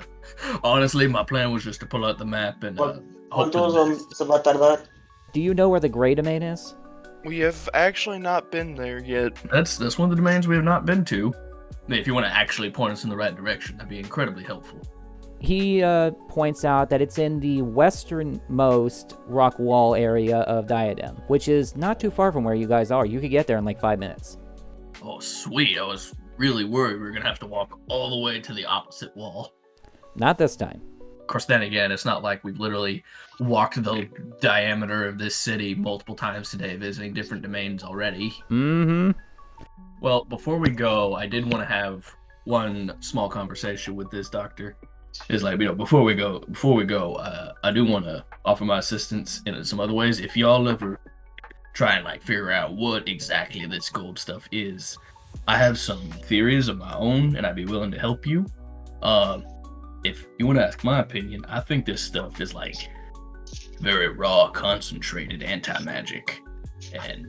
Honestly, my plan was just to pull out the map and hope for the best. Do you know where the Gray Demense is? We have actually not been there yet. That's one of the domains we have not been to. If you want to actually point us in the right direction, that'd be incredibly helpful. He points out that it's in the westernmost rock wall area of Diadem, which is not too far from where you guys are. You could get there in like 5 minutes. Oh, sweet. I was really worried we were gonna have to walk all the way to the opposite wall. Not this time. Of course, then again, it's not like we've literally walked the diameter of this city multiple times today, visiting different domains already. Mm-hmm. Well, before we go, I did want to have one small conversation with this doctor. It's like, before we go, I do want to offer my assistance in some other ways. If y'all ever try and figure out what exactly this gold stuff is, I have some theories of my own, and I'd be willing to help you. If you want to ask my opinion, I think this stuff is very raw, concentrated anti-magic. And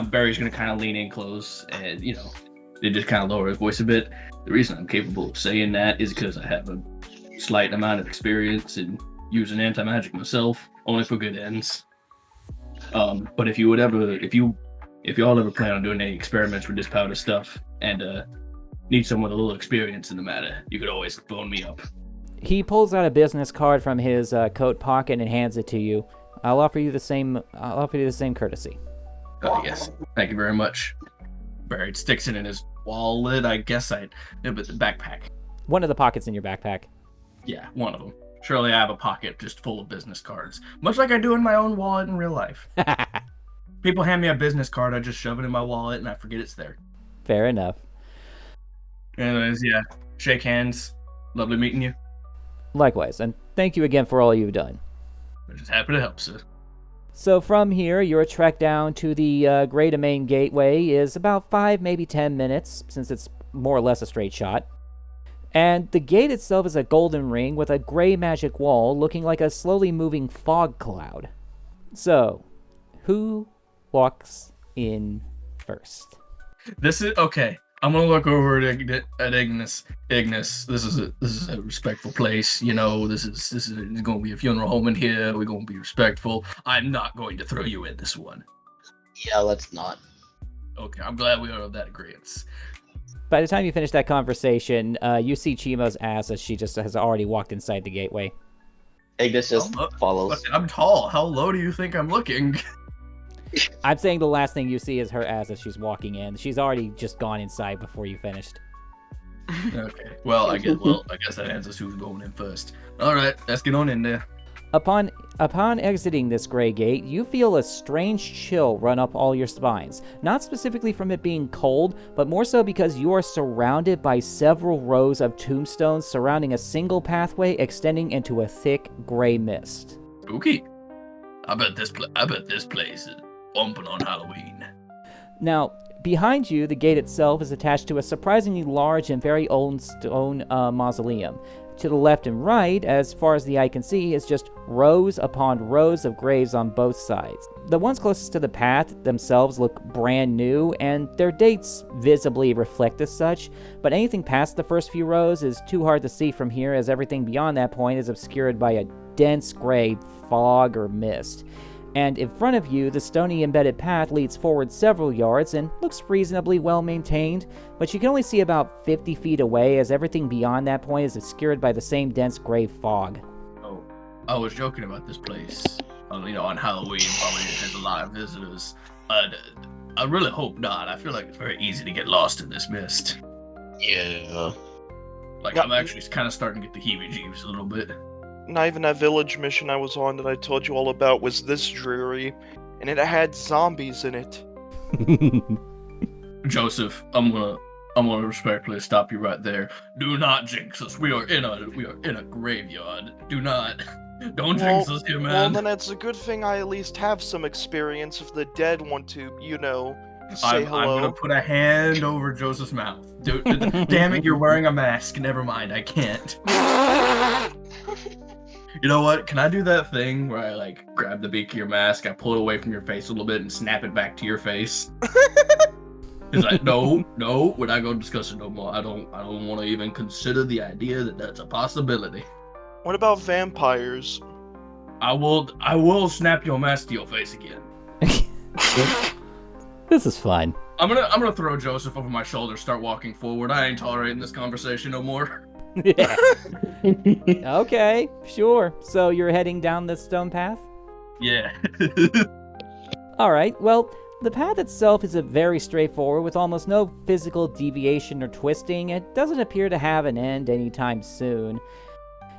Barry's gonna kind of lean in close, and they just kind of lower his voice a bit. The reason I'm capable of saying that is because I have a slight amount of experience in using anti-magic myself, only for good ends. But if y'all ever plan on doing any experiments with this powder stuff and need someone with a little experience in the matter, you could always phone me up. He pulls out a business card from his coat pocket and hands it to you. I'll offer you the same courtesy. Yes, thank you very much. Barry sticks it in his wallet, I guess. But the backpack. One of the pockets in your backpack. Yeah, one of them. Surely I have a pocket just full of business cards, much like I do in my own wallet in real life. People hand me a business card, I just shove it in my wallet and I forget it's there. Fair enough. Anyways, yeah, shake hands. Lovely meeting you. Likewise, and thank you again for all you've done. I'm just happy to help, sir. So from here, your trek down to the Gray Demense Gateway is about 5, maybe 10 minutes, since it's more or less a straight shot. And the gate itself is a golden ring with a gray magic wall looking like a slowly moving fog cloud. So, who walks in first? This is okay. I'm gonna look over at Ignis. Ignis, this is a respectful place. This is gonna be a funeral home in here. We're gonna be respectful. I'm not going to throw you in this one. Yeah, let's not. Okay, I'm glad we are of that agreement. By the time you finish that conversation, you see Chimo's ass as she just has already walked inside the gateway. Ignis just follows. Listen, I'm tall. How low do you think I'm looking? I'm saying the last thing you see is her ass as she's walking in. She's already just gone inside before you finished. Okay. Well, I guess that answers who's going in first. All right, let's get on in there. Upon exiting this gray gate, you feel a strange chill run up all your spines. Not specifically from it being cold, but more so because you are surrounded by several rows of tombstones surrounding a single pathway extending into a thick gray mist. Spooky. I bet this place is bumping on Halloween. Now, behind you, the gate itself is attached to a surprisingly large and very old stone mausoleum. To the left and right, as far as the eye can see, is just rows upon rows of graves on both sides. The ones closest to the path themselves look brand new, and their dates visibly reflect as such, but anything past the first few rows is too hard to see from here, as everything beyond that point is obscured by a dense gray fog or mist. And in front of you, the stony embedded path leads forward several yards and looks reasonably well maintained, but you can only see about 50 feet away, as everything beyond that point is obscured by the same dense gray fog. Oh, I was joking about this place. On Halloween, probably has a lot of visitors. I really hope not. I feel like it's very easy to get lost in this mist. Yeah. Like, I'm actually kind of starting to get the heebie-jeebies a little bit. Not even that village mission I was on that I told you all about was this dreary, and it had zombies in it. Joseph, I'm gonna respectfully stop you right there. Do not jinx us. We are in a graveyard. Don't jinx us here, man. Well, then it's a good thing I at least have some experience if the dead want to, say hello. I'm gonna put a hand over Joseph's mouth. Damn it, you're wearing a mask. Never mind, I can't. You know what? Can I do that thing where I grab the beak of your mask, I pull it away from your face a little bit, and snap it back to your face? He's like, no, we're not gonna discuss it no more. I don't want to even consider the idea that that's a possibility. What about vampires? I will snap your mask to your face again. This is fun. I'm gonna throw Joseph over my shoulder, start walking forward. I ain't tolerating this conversation no more. Yeah. Okay, sure. So you're heading down this stone path? Yeah. Alright, well, the path itself is very straightforward with almost no physical deviation or twisting. It doesn't appear to have an end anytime soon.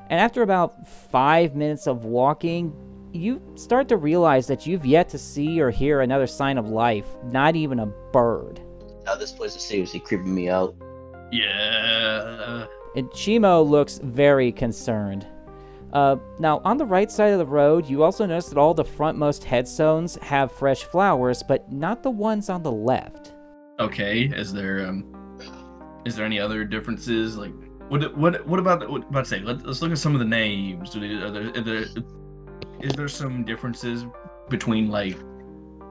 And after about 5 minutes of walking, you start to realize that you've yet to see or hear another sign of life, not even a bird. Now this place is seriously creeping me out. Yeah. And Chimo looks very concerned. Now, on the right side of the road, you also notice that all the frontmost headstones have fresh flowers, but not the ones on the left. Okay. Is there any other differences? Like, what about? What about to say? Let's look at some of the names. Is there some differences between the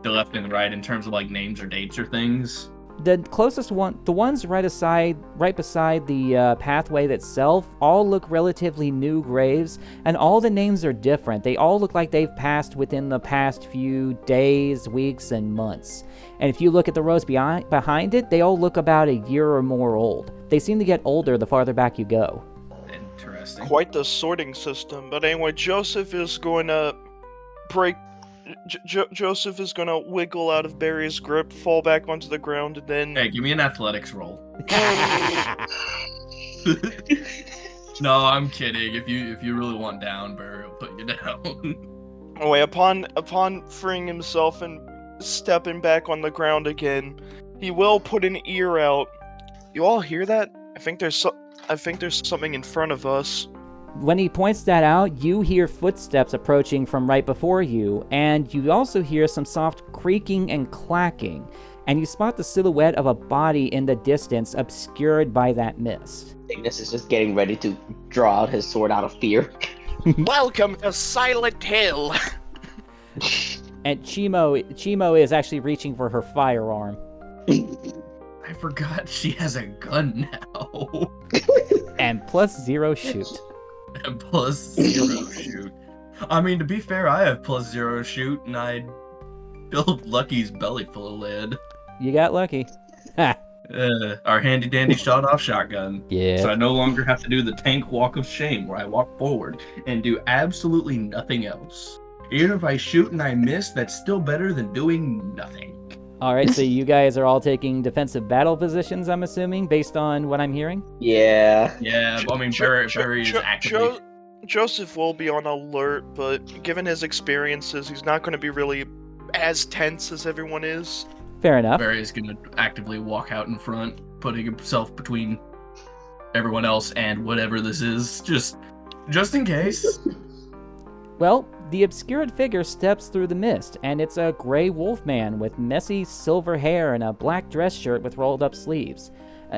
left and the right in terms of names or dates or things? The closest one, the ones right beside the pathway itself, all look relatively new graves, and all the names are different. They all look like they've passed within the past few days, weeks, and months. And if you look at the rows behind it, they all look about a year or more old. They seem to get older the farther back you go. Interesting. Quite the sorting system. But anyway, Joseph is going to break. Joseph is gonna wiggle out of Barry's grip, fall back onto the ground, and then. Hey, give me an athletics roll. No, I'm kidding. If you really want down, Barry will put you down. Anyway, upon freeing himself and stepping back on the ground again, he will put an ear out. You all hear that? I think there's something in front of us. When he points that out, you hear footsteps approaching from right before you, and you also hear some soft creaking and clacking, and you spot the silhouette of a body in the distance obscured by that mist. Ignis is just getting ready to draw out his sword out of fear. Welcome to Silent Hill! And Chimo is actually reaching for her firearm. I forgot she has a gun now. And +0 shoot. And +0 shoot. I mean, to be fair, I have +0 shoot, and I filled Lucky's belly full of lead. You got lucky. Ha! Our handy dandy shot-off shotgun. Yeah. So I no longer have to do the tank walk of shame, where I walk forward and do absolutely nothing else. Even if I shoot and I miss, that's still better than doing nothing. All right, so you guys are all taking defensive battle positions, I'm assuming, based on what I'm hearing? Yeah. Yeah, I mean, Barry is actively. Joseph will be on alert, but given his experiences, he's not going to be really as tense as everyone is. Fair enough. Barry is going to actively walk out in front, putting himself between everyone else and whatever this is, just in case. Well, the obscured figure steps through the mist, and it's a gray wolf man with messy silver hair and a black dress shirt with rolled up sleeves.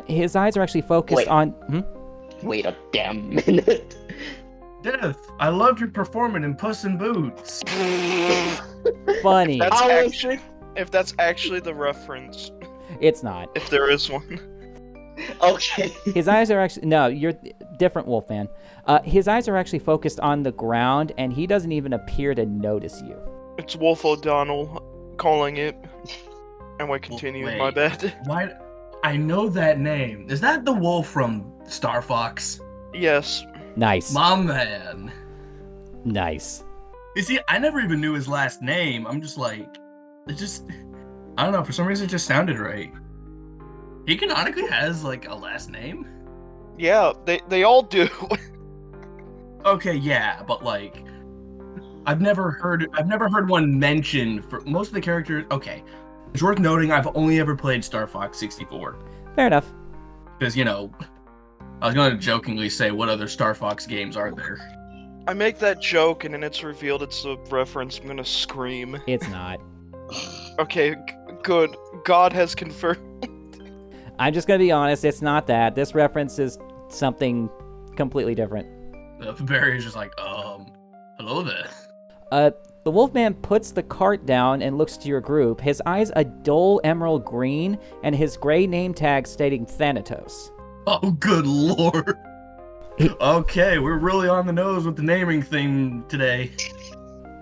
His eyes are actually focused Wait. on... Wait a damn minute. Death, I loved your performance in Puss in Boots. Funny. If that's actually the reference, It's not. if there is one. Okay. His eyes are actually... No, you're different, Wolfman. His eyes are actually focused on the ground, and he doesn't even appear to notice you. It's Wolf O'Donnell calling it. And we continue, Wait. my bad. Why? I know that name. Is that the wolf from Star Fox? Yes. Nice. My man. Nice. You see, I never even knew his last name. I'm just like, I don't know, for some reason it just sounded right. He canonically has, like, a last name? Yeah, they all do. Okay, yeah, but, like, I've never heard one mentioned for most of the characters. Okay, it's worth noting I've only ever played Star Fox 64. Fair enough. Because, you know, I was going to jokingly say, what other Star Fox games are there? I make that joke and then it's revealed it's a reference. I'm gonna scream. It's not. Okay, good. God has confirmed. I'm just going to be honest, it's not that. This reference is something completely different. Barry's just like, hello there. The Wolfman puts the cart down and looks to your group, his eyes a dull emerald green, and his gray name tag stating Thanatos. Oh, good lord. Okay, we're really on the nose with the naming thing today.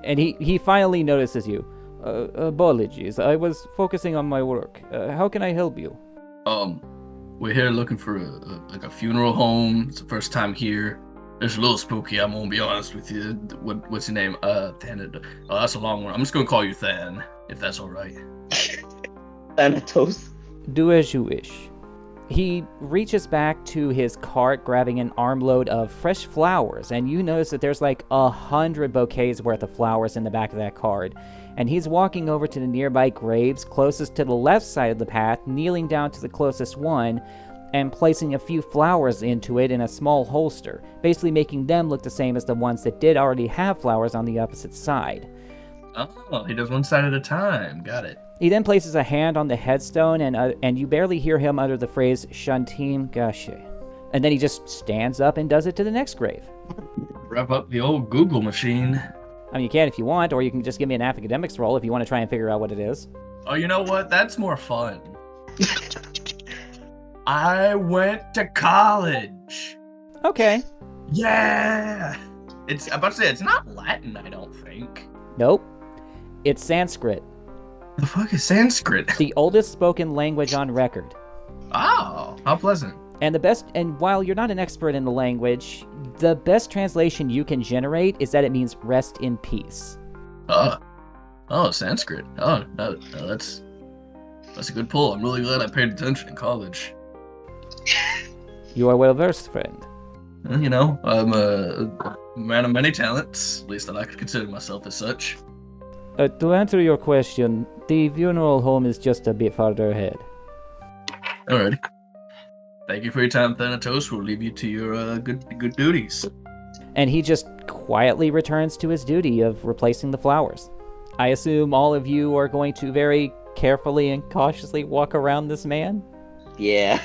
And he finally notices you. Apologies, I was focusing on my work. How can I help you? We're here looking for a funeral home. It's the first time here. It's a little spooky, I'm gonna be honest with you. What's your name? Thanatos. Oh, that's a long one. I'm just gonna call you Than, if that's alright. Thanatos. Do as you wish. He reaches back to his cart, grabbing an armload of fresh flowers, and you notice that there's like 100 bouquets worth of flowers in the back of that cart. And he's walking over to the nearby graves closest to the left side of the path, kneeling down to the closest one, and placing a few flowers into it in a small holster, basically making them look the same as the ones that did already have flowers on the opposite side. Oh, he does one side at a time. Got it. He then places a hand on the headstone, and you barely hear him utter the phrase Shantim Gashe. And then he just stands up and does it to the next grave. Wrap up the old Google machine. I mean, you can if you want, or you can just give me an academics roll if you want to try and figure out what it is. Oh, you know what? That's more fun. I went to college. Okay. Yeah. I'm about to say, it's not Latin, I don't think. Nope. It's Sanskrit, The fuck is Sanskrit? the oldest spoken language on record. Oh, how pleasant. And while you're not an expert in the language, the best translation you can generate is that it means rest in peace. Oh, Sanskrit. Oh, no, that's a good pull. I'm really glad I paid attention in college. You are well versed, friend. You know, I'm a man of many talents. At least I could consider myself as such. To answer your question, the funeral home is just a bit farther ahead. Alrighty. Thank you for your time, Thanatos. We'll leave you to your good duties. And he just quietly returns to his duty of replacing the flowers. I assume all of you are going to very carefully and cautiously walk around this man? Yeah.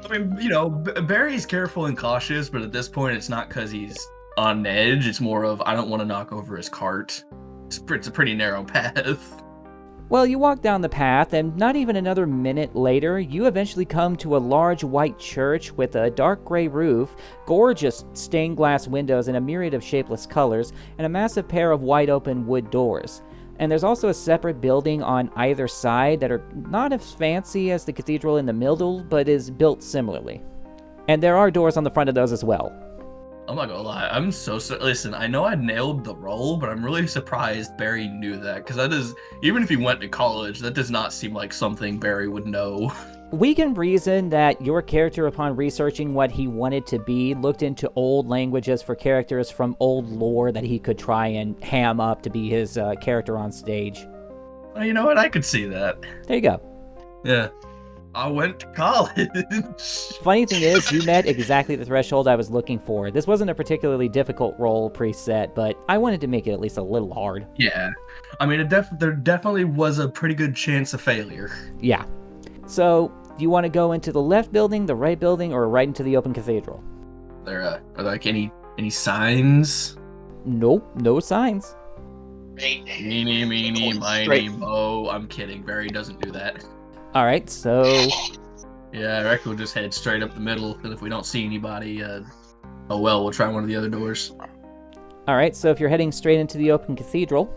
I mean, you know, Barry's careful and cautious, but at this point, it's not because he's on edge. It's more of, I don't want to knock over his cart. It's a pretty narrow path. Well, you walk down the path, and not even another minute later, you eventually come to a large white church with a dark gray roof, gorgeous stained glass windows in a myriad of shapeless colors, and a massive pair of wide open wood doors. And there's also a separate building on either side that are not as fancy as the cathedral in the middle, but is built similarly. And there are doors on the front of those as well. I'm not gonna lie. I'm listen. I know I nailed the role, but I'm really surprised Barry knew that because that is even if he went to college, that does not seem like something Barry would know. We can reason that your character, upon researching what he wanted to be, looked into old languages for characters from old lore that he could try and ham up to be his character on stage. Well, you know what? I could see that. There you go. Yeah. I went to college. Funny thing is, you met exactly the threshold I was looking for. This wasn't a particularly difficult role preset, but I wanted to make it at least a little hard. Yeah. I mean, there definitely was a pretty good chance of failure. Yeah. So, do you want to go into the left building, the right building, or right into the open cathedral? Are there like any signs? Nope, no signs. Meeny, meeny, miny, mo. I'm kidding. Barry doesn't do that. Alright, so... Yeah, I reckon we'll just head straight up the middle, and if we don't see anybody, oh well, we'll try one of the other doors. Alright, so if you're heading straight into the open cathedral,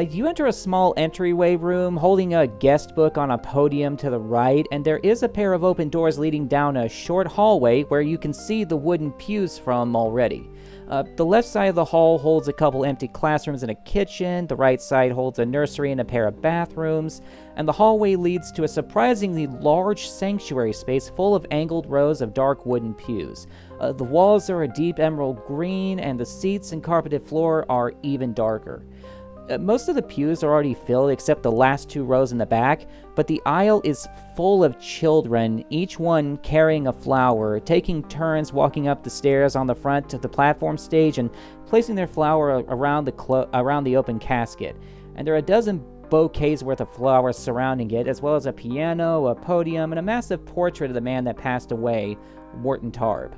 you enter a small entryway room holding a guest book on a podium to the right, and there is a pair of open doors leading down a short hallway where you can see the wooden pews from already. The left side of the hall holds a couple empty classrooms and a kitchen, the right side holds a nursery and a pair of bathrooms, and the hallway leads to a surprisingly large sanctuary space full of angled rows of dark wooden pews. The walls are a deep emerald green, and the seats and carpeted floor are even darker. Most of the pews are already filled except the last two rows in the back, but the aisle is full of children, each one carrying a flower, taking turns walking up the stairs on the front to the platform stage and placing their flower around the open casket. And there are a dozen bouquets worth of flowers surrounding it, as well as a piano, a podium, and a massive portrait of the man that passed away, Morton Tarb.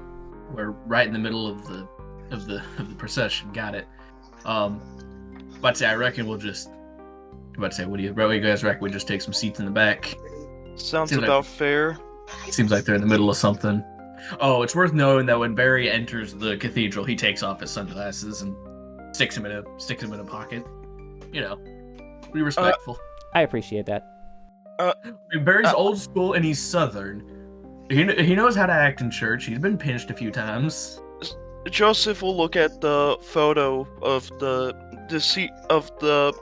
We're right in the middle of the procession. Got it. But I reckon we'll just. What do you guys reckon? We just take some seats in the back. Sounds about fair. Seems like they're in the middle of something. Oh, it's worth knowing that when Barry enters the cathedral, he takes off his sunglasses and sticks him in a pocket. You know, be respectful. I appreciate that. Barry's old school and he's southern. He knows how to act in church. He's been pinched a few times. Joseph will look at the photo of the deceit of the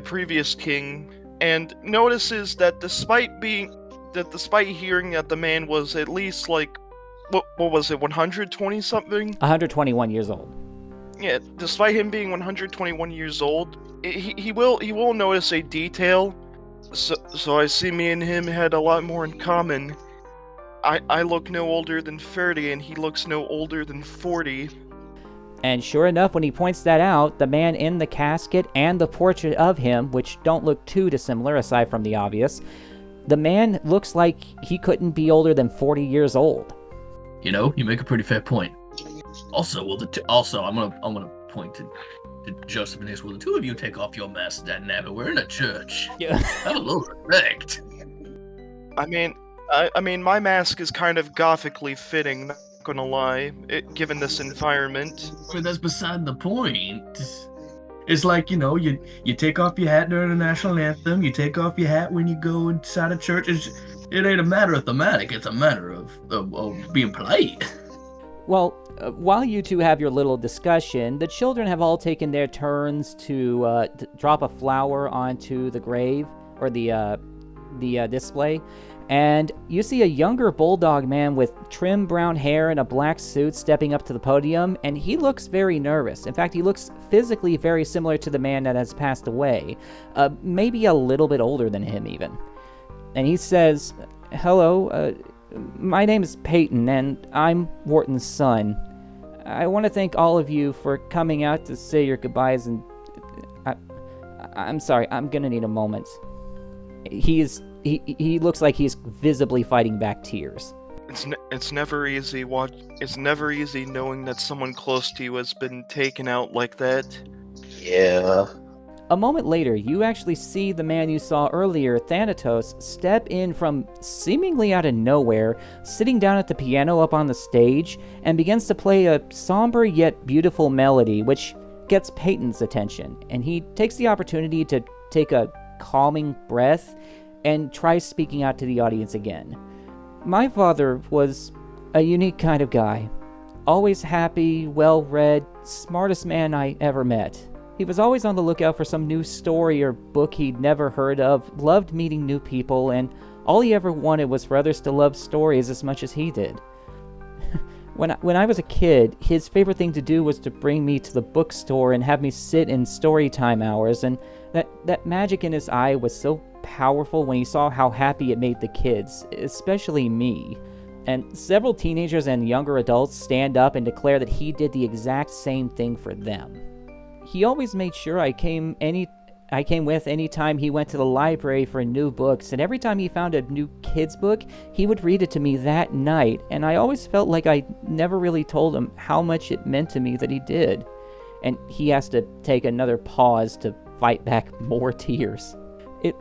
previous king and notices that despite hearing that the man was at least like what was it 120 something 121 years old. Yeah, despite him being 121 years old, he will notice a detail. So I see me and him had a lot more in common. I look no older than 30 and he looks no older than 40. And sure enough, when he points that out, the man in the casket and the portrait of him, which don't look too dissimilar aside from the obvious, the man looks like he couldn't be older than 40 years old. You know, you make a pretty fair point. Also, I'm gonna point to Joseph and Ace. Will the two of you take off your masks, Dad and Abby? We're in a church. Yeah. Have a little respect. I mean, my mask is kind of gothically fitting. Not gonna lie, given this environment. I mean, that's beside the point. It's like, you know, you take off your hat during the national anthem. You take off your hat when you go inside a church. It ain't a matter of thematic. It's a matter of being polite. Well, while you two have your little discussion, the children have all taken their turns to drop a flower onto the grave or the display. And you see a younger bulldog man with trim brown hair and a black suit stepping up to the podium, and he looks very nervous. In fact, he looks physically very similar to the man that has passed away, maybe a little bit older than him even. And he says, "Hello, my name is Peyton, and I'm Wharton's son. I want to thank all of you for coming out to say your goodbyes, and I'm sorry, I'm gonna need a moment." He looks like he's visibly fighting back tears. It's never easy. It's never easy knowing that someone close to you has been taken out like that. Yeah. A moment later, you actually see the man you saw earlier, Thanatos, step in from seemingly out of nowhere, sitting down at the piano up on the stage, and begins to play a somber yet beautiful melody, which gets Peyton's attention. And he takes the opportunity to take a calming breath and tries speaking out to the audience again. "My father was a unique kind of guy. always happy, well-read, smartest man I ever met. He was always on the lookout for some new story or book he'd never heard of, loved meeting new people, and all he ever wanted was for others to love stories as much as he did. When I was a kid, his favorite thing to do was to bring me to the bookstore and have me sit in story time hours, and that magic in his eye was so powerful when he saw how happy it made the kids, especially me. And several teenagers and younger adults stand up and declare that he did the exact same thing for them. He always made sure I came with any time he went to the library for new books, and every time he found a new kid's book, he would read it to me that night, and I always felt like I never really told him how much it meant to me that he did. And he has to take another pause to fight back more tears.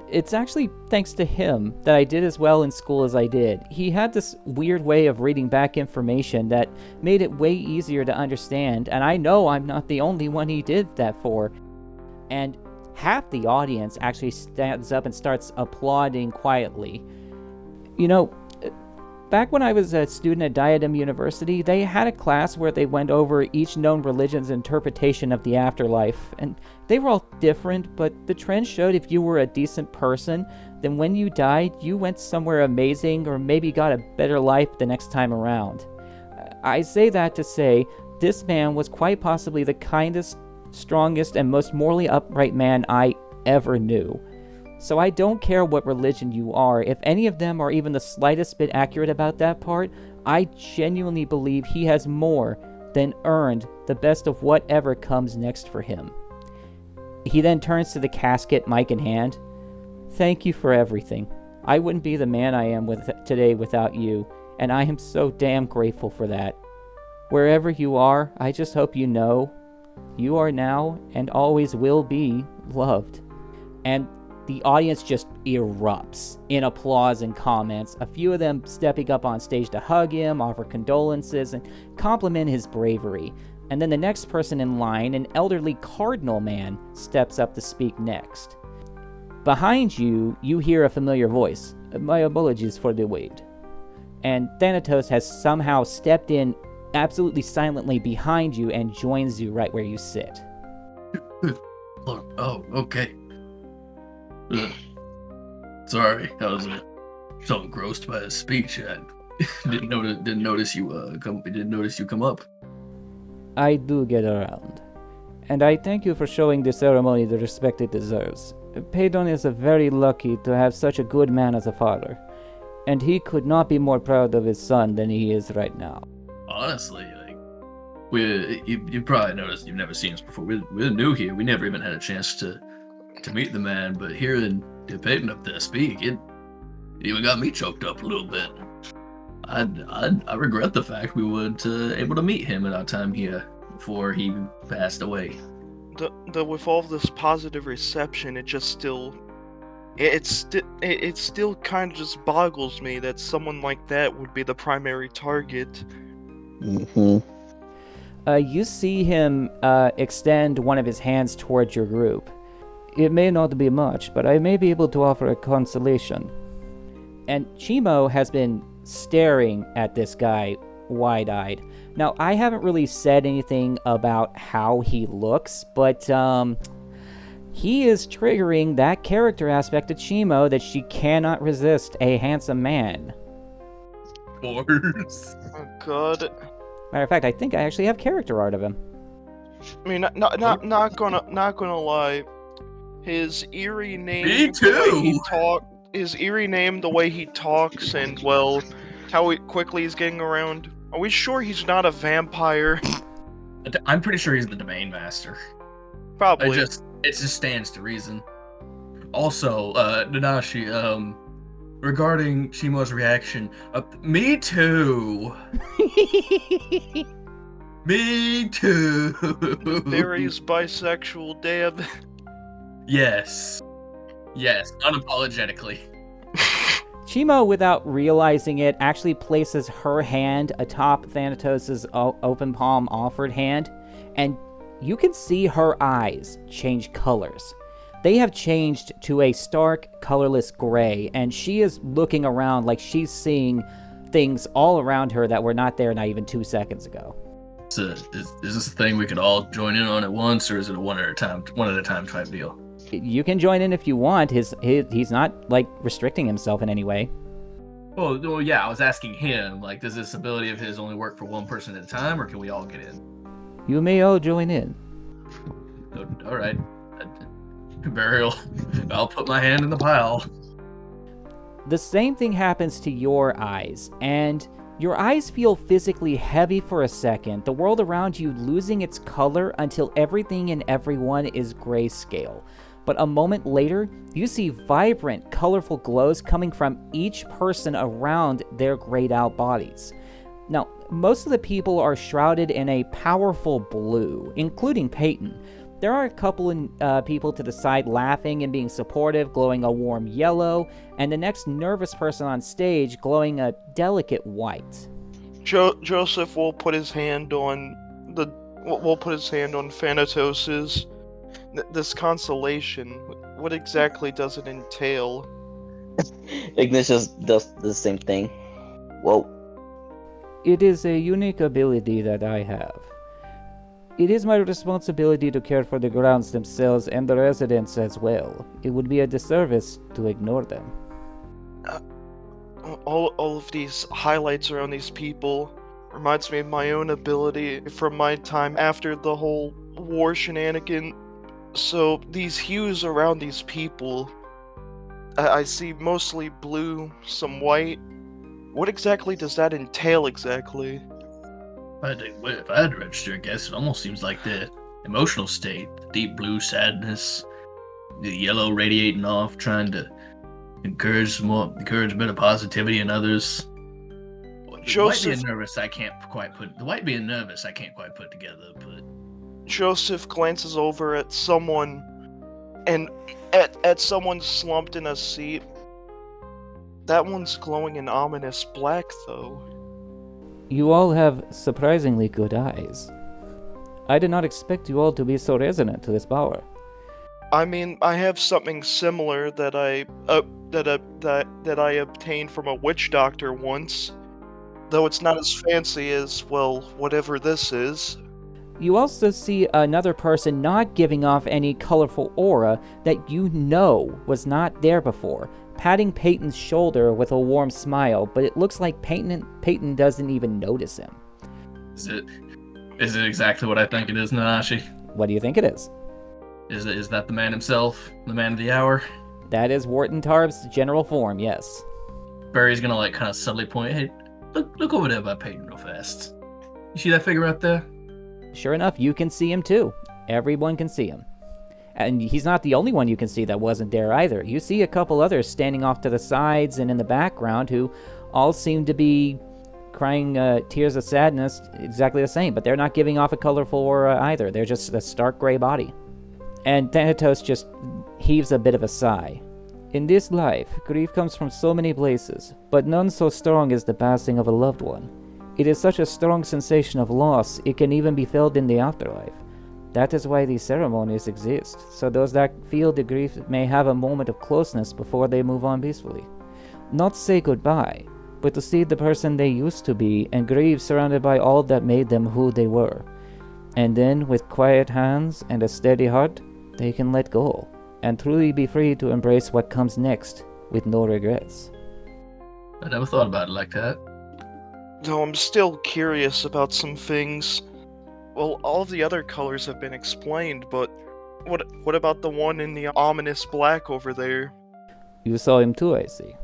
It's actually thanks to him that I did as well in school as I did. He had this weird way of reading back information that made it way easier to understand, and I know I'm not the only one he did that for. And half the audience actually stands up and starts applauding quietly. You know, back when I was a student at Diadem University, they had a class where they went over each known religion's interpretation of the afterlife, and they were all different, but the trend showed if you were a decent person, then when you died, you went somewhere amazing or maybe got a better life the next time around. I say that to say, this man was quite possibly the kindest, strongest, and most morally upright man I ever knew. So I don't care what religion you are, if any of them are even the slightest bit accurate about that part, I genuinely believe he has more than earned the best of whatever comes next for him. He then turns to the casket, mic in hand. Thank you for everything. I wouldn't be the man I am today without you, and I am so damn grateful for that. Wherever you are, I just hope you know, you are now and always will be loved. And the audience just erupts in applause and comments, a few of them stepping up on stage to hug him, offer condolences, and compliment his bravery. And then the next person in line, an elderly cardinal man, steps up to speak next. Behind you, you hear a familiar voice. My apologies for the wait. And Thanatos has somehow stepped in absolutely silently behind you and joins you right where you sit. Oh, okay. Sorry, I was so engrossed by his speech. I didn't notice you come up. I do get around. And I thank you for showing the ceremony the respect it deserves. Pedon is very lucky to have such a good man as a father, and he could not be more proud of his son than he is right now. Honestly, you probably noticed you've never seen us before. We're new here. We never even had a chance to meet the man, but hearing Pedon up there speak, it even got me choked up a little bit. I regret the fact we weren't able to meet him in our time here before he passed away. With all this positive reception, it still kind of just boggles me that someone like that would be the primary target. Mm-hmm. You see him extend one of his hands towards your group. It may not be much, but I may be able to offer a consolation. And Chimo has been staring at this guy wide-eyed. Now, I haven't really said anything about how he looks, but he is triggering that character aspect of Chimo that she cannot resist a handsome man. Of course. Oh god. Matter of fact, I think I actually have character art of him. I mean, not gonna lie. His eerie name. Me too. His eerie name, the way he talks, and well, how quickly he's getting around. Are we sure he's not a vampire? I'm pretty sure he's the domain master. Probably. It just stands to reason. Also, Nanashi, regarding Chimo's reaction, me too. Me too. Barry's bisexual, damn. Yes, unapologetically. Chimo, without realizing it, actually places her hand atop Thanatos' open palm offered hand, and you can see her eyes change colors. They have changed to a stark, colorless gray, and she is looking around like she's seeing things all around her that were not there not even 2 seconds ago. So is this a thing we could all join in on at once, or is it a one at a time type deal? You can join in if you want. He's not like restricting himself in any way. Oh, well, yeah, I was asking him, like, does this ability of his only work for one person at a time, or can we all get in? You may all join in. All right. Burial. I'll put my hand in the pile. The same thing happens to your eyes, and your eyes feel physically heavy for a second, the world around you losing its color until everything and everyone is grayscale. But a moment later, you see vibrant, colorful glows coming from each person around their grayed out bodies. Now, most of the people are shrouded in a powerful blue, including Peyton. There are a couple of people to the side laughing and being supportive, glowing a warm yellow, and the next nervous person on stage glowing a delicate white. Joseph will put his hand on Thanatos's. This consolation. What exactly does it entail? Ignis just does the same thing. Whoa. It is a unique ability that I have. It is my responsibility to care for the grounds themselves and the residents as well. It would be a disservice to ignore them. All of these highlights around these people reminds me of my own ability from my time after the whole war shenanigan. So these hues around these people, I see mostly blue, some white. What exactly does that entail exactly? If I had to register a guess, it almost seems like the emotional state, the deep blue sadness, the yellow radiating off, trying to encourage a bit of positivity in others. The white being nervous, I can't quite put together, but Joseph glances over at someone, and at someone slumped in a seat. That one's glowing an ominous black, though. You all have surprisingly good eyes. I did not expect you all to be so resonant to this power. I mean, I have something similar that I obtained from a witch doctor once, though it's not as fancy as, well, whatever this is. You also see another person not giving off any colorful aura that you know was not there before, patting Peyton's shoulder with a warm smile, but it looks like Peyton doesn't even notice him. Is it exactly what I think it is, Nanashi? What do you think it is? Is that the man himself? The man of the hour? That is Wharton Tarb's general form, yes. Barry's gonna kind of subtly point, hey, look over there by Peyton real fast. You see that figure out there? Sure enough, you can see him too. Everyone can see him. And he's not the only one you can see that wasn't there either. You see a couple others standing off to the sides and in the background who all seem to be crying tears of sadness exactly the same, but they're not giving off a colorful aura either. They're just a stark gray body. And Thanatos just heaves a bit of a sigh. In this life, grief comes from so many places, but none so strong as the passing of a loved one. It is such a strong sensation of loss, it can even be felt in the afterlife. That is why these ceremonies exist, so those that feel the grief may have a moment of closeness before they move on peacefully. Not to say goodbye, but to see the person they used to be and grieve surrounded by all that made them who they were. And then, with quiet hands and a steady heart, they can let go, and truly be free to embrace what comes next with no regrets. I never thought about it like that. Though I'm still curious about some things. Well, all of the other colors have been explained, but what about the one in the ominous black over there? You saw him too, I see.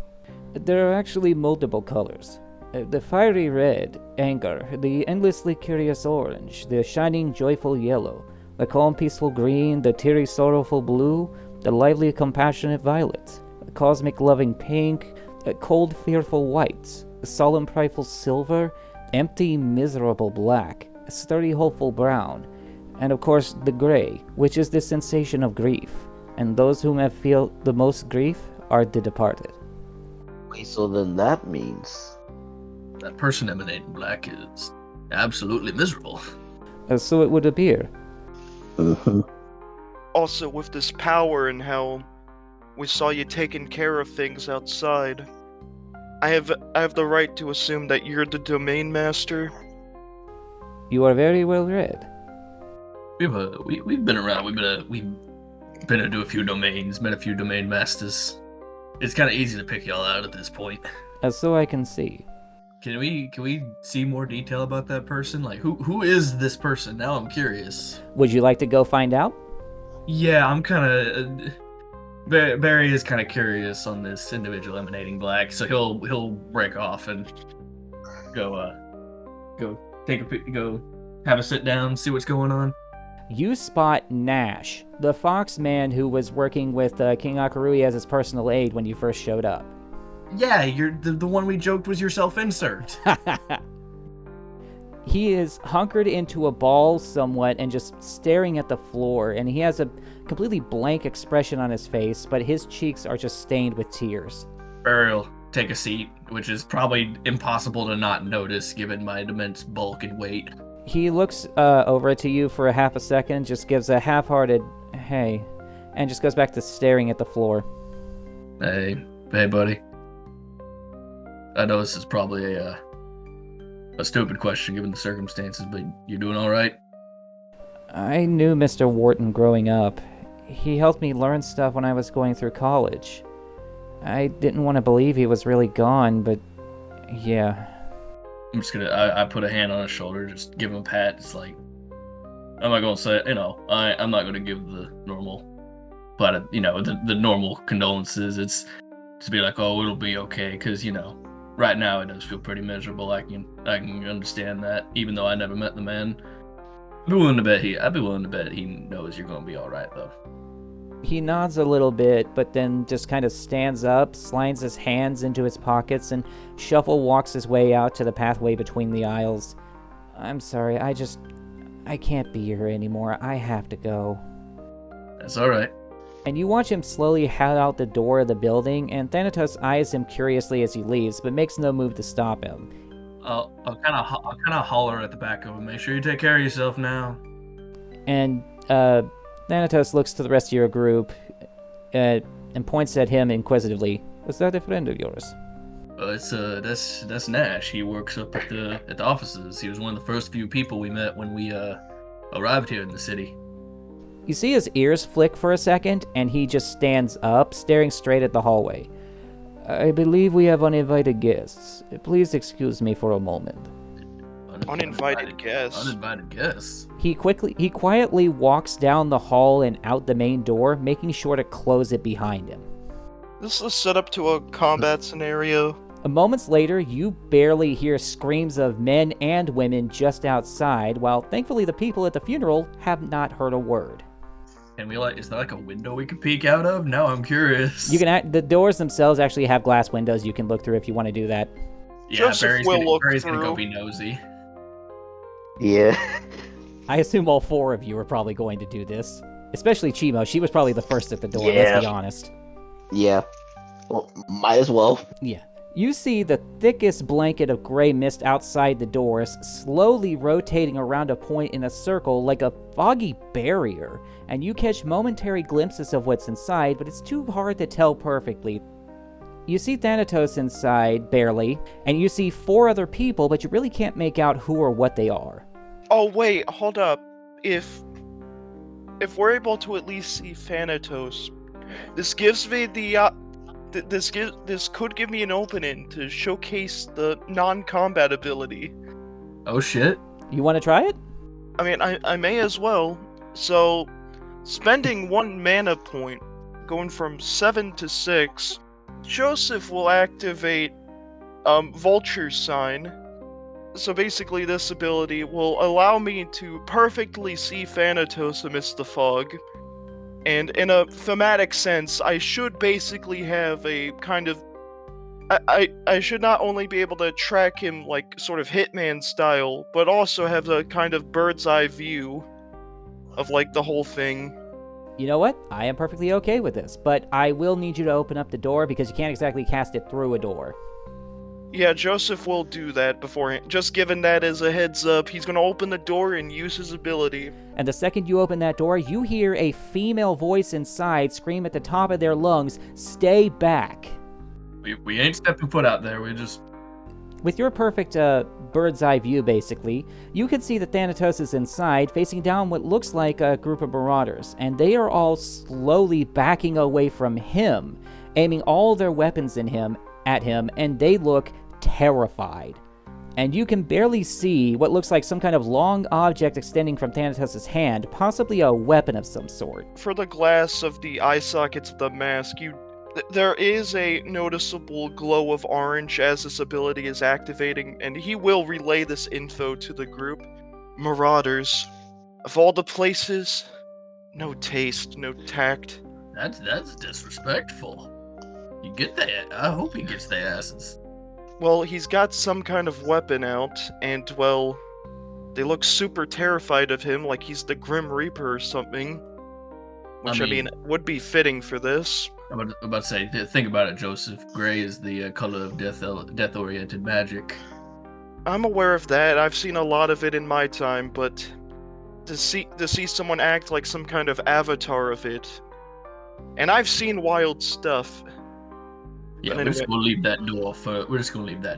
There are actually multiple colors. The fiery red, anger, the endlessly curious orange, the shining joyful yellow, the calm peaceful green, the teary sorrowful blue, the lively compassionate violet, the cosmic loving pink, the cold fearful white, the solemn prideful silver, empty miserable black, sturdy hopeful brown, and of course the gray, which is the sensation of grief, and those whom have felt the most grief are the departed. Wait, so then that means... That person emanating black is absolutely miserable. So it would appear. Also, with this power and how we saw you taking care of things outside, I have the right to assume that you're the domain master? You are very well read. We've been around. We've been to do a few domains, met a few domain masters. It's kind of easy to pick y'all out at this point. So I can see. Can we see more detail about that person? Like, who is this person? Now I'm curious. Would you like to go find out? Yeah, I'm kind of. Barry is kind of curious on this individual emanating black, so he'll break off and go have a sit down, see what's going on. You spot Nash, the fox man who was working with King Akarui as his personal aide when you first showed up. Yeah, you're the one we joked was your self-insert. He is hunkered into a ball somewhat and just staring at the floor, and he has a completely blank expression on his face, but his cheeks are just stained with tears. Barry'll take a seat, which is probably impossible to not notice given my immense bulk and weight. He looks over to you for a half a second, just gives a half-hearted hey, and just goes back to staring at the floor. Hey, buddy. I know this is probably a stupid question given the circumstances, but you doing all right? I knew Mr. Wharton growing up. He helped me learn stuff when I was going through college. I didn't want to believe he was really gone, but yeah. I'm just gonna, I put a hand on his shoulder, just give him a pat. It's like, I'm not gonna say, I'm not gonna give the normal, but the normal condolences. It's to be like, oh, it'll be okay, because right now it does feel pretty miserable. I can understand that, even though I never met the man. I'd be willing to bet he knows you're gonna be all right, though. He nods a little bit, but then just kind of stands up, slides his hands into his pockets, and shuffle walks his way out to the pathway between the aisles. I'm sorry, I can't be here anymore. I have to go. That's all right. And you watch him slowly head out the door of the building, and Thanatos eyes him curiously as he leaves, but makes no move to stop him. I'll kind of holler at the back of him. Make sure you take care of yourself now. And Thanatos looks to the rest of your group and points at him inquisitively. Was that a friend of yours? That's Nash. He works up at the offices. He was one of the first few people we met when we arrived here in the city. You see his ears flick for a second, and he just stands up, staring straight at the hallway. I believe we have uninvited guests. Please excuse me for a moment. Uninvited guests. Uninvited guests. He quietly walks down the hall and out the main door, making sure to close it behind him. This is set up to a combat scenario. Moments later, you barely hear screams of men and women just outside, while thankfully the people at the funeral have not heard a word. Is there like a window we could peek out of? Now I'm curious. The doors themselves actually have glass windows you can look through if you want to do that. Yeah, Barry's gonna go be nosy. Yeah. I assume all four of you are probably going to do this. Especially Chimo. She was probably the first at the door, let's be honest. Yeah. Well, might as well. Yeah. You see the thickest blanket of gray mist outside the doors, slowly rotating around a point in a circle like a foggy barrier, and you catch momentary glimpses of what's inside, but it's too hard to tell perfectly. You see Thanatos inside, barely, and you see four other people, but you really can't make out who or what they are. Oh wait, hold up. If we're able to at least see Thanatos, this gives me the this could give me an opening to showcase the non-combat ability. Oh shit. You want to try it? I mean, I may as well. So, spending 1 mana point, going from 7 to 6, Joseph will activate Vulture Sign. So basically this ability will allow me to perfectly see Thanatos amidst the fog. And in a thematic sense, I should basically have a kind of... I should not only be able to track him like sort of Hitman style, but also have a kind of bird's eye view of like the whole thing. You know what? I am perfectly okay with this, but I will need you to open up the door because you can't exactly cast it through a door. Yeah, Joseph will do that beforehand. Just given that as a heads up, he's going to open the door and use his ability. And the second you open that door, you hear a female voice inside scream at the top of their lungs, "Stay back!" We ain't stepping foot out there, we just... With your perfect bird's eye view, basically, you can see that Thanatos is inside, facing down what looks like a group of marauders, and they are all slowly backing away from him, aiming all their weapons at him, and they look terrified. And you can barely see what looks like some kind of long object extending from Thanatos' hand, possibly a weapon of some sort. For the glass of the eye sockets of the mask, there is a noticeable glow of orange as this ability is activating, and he will relay this info to the group. Marauders. Of all the places, no taste, no tact. That's disrespectful. You get that? I hope he gets their asses. Well, he's got some kind of weapon out, and, well, they look super terrified of him, like he's the Grim Reaper or something. Which, I mean would be fitting for this. I'm about to say, think about it, Joseph. Gray is the color of death-oriented magic. I'm aware of that. I've seen a lot of it in my time, but to see someone act like some kind of avatar of it, and I've seen wild stuff. Yeah, we're just gonna leave that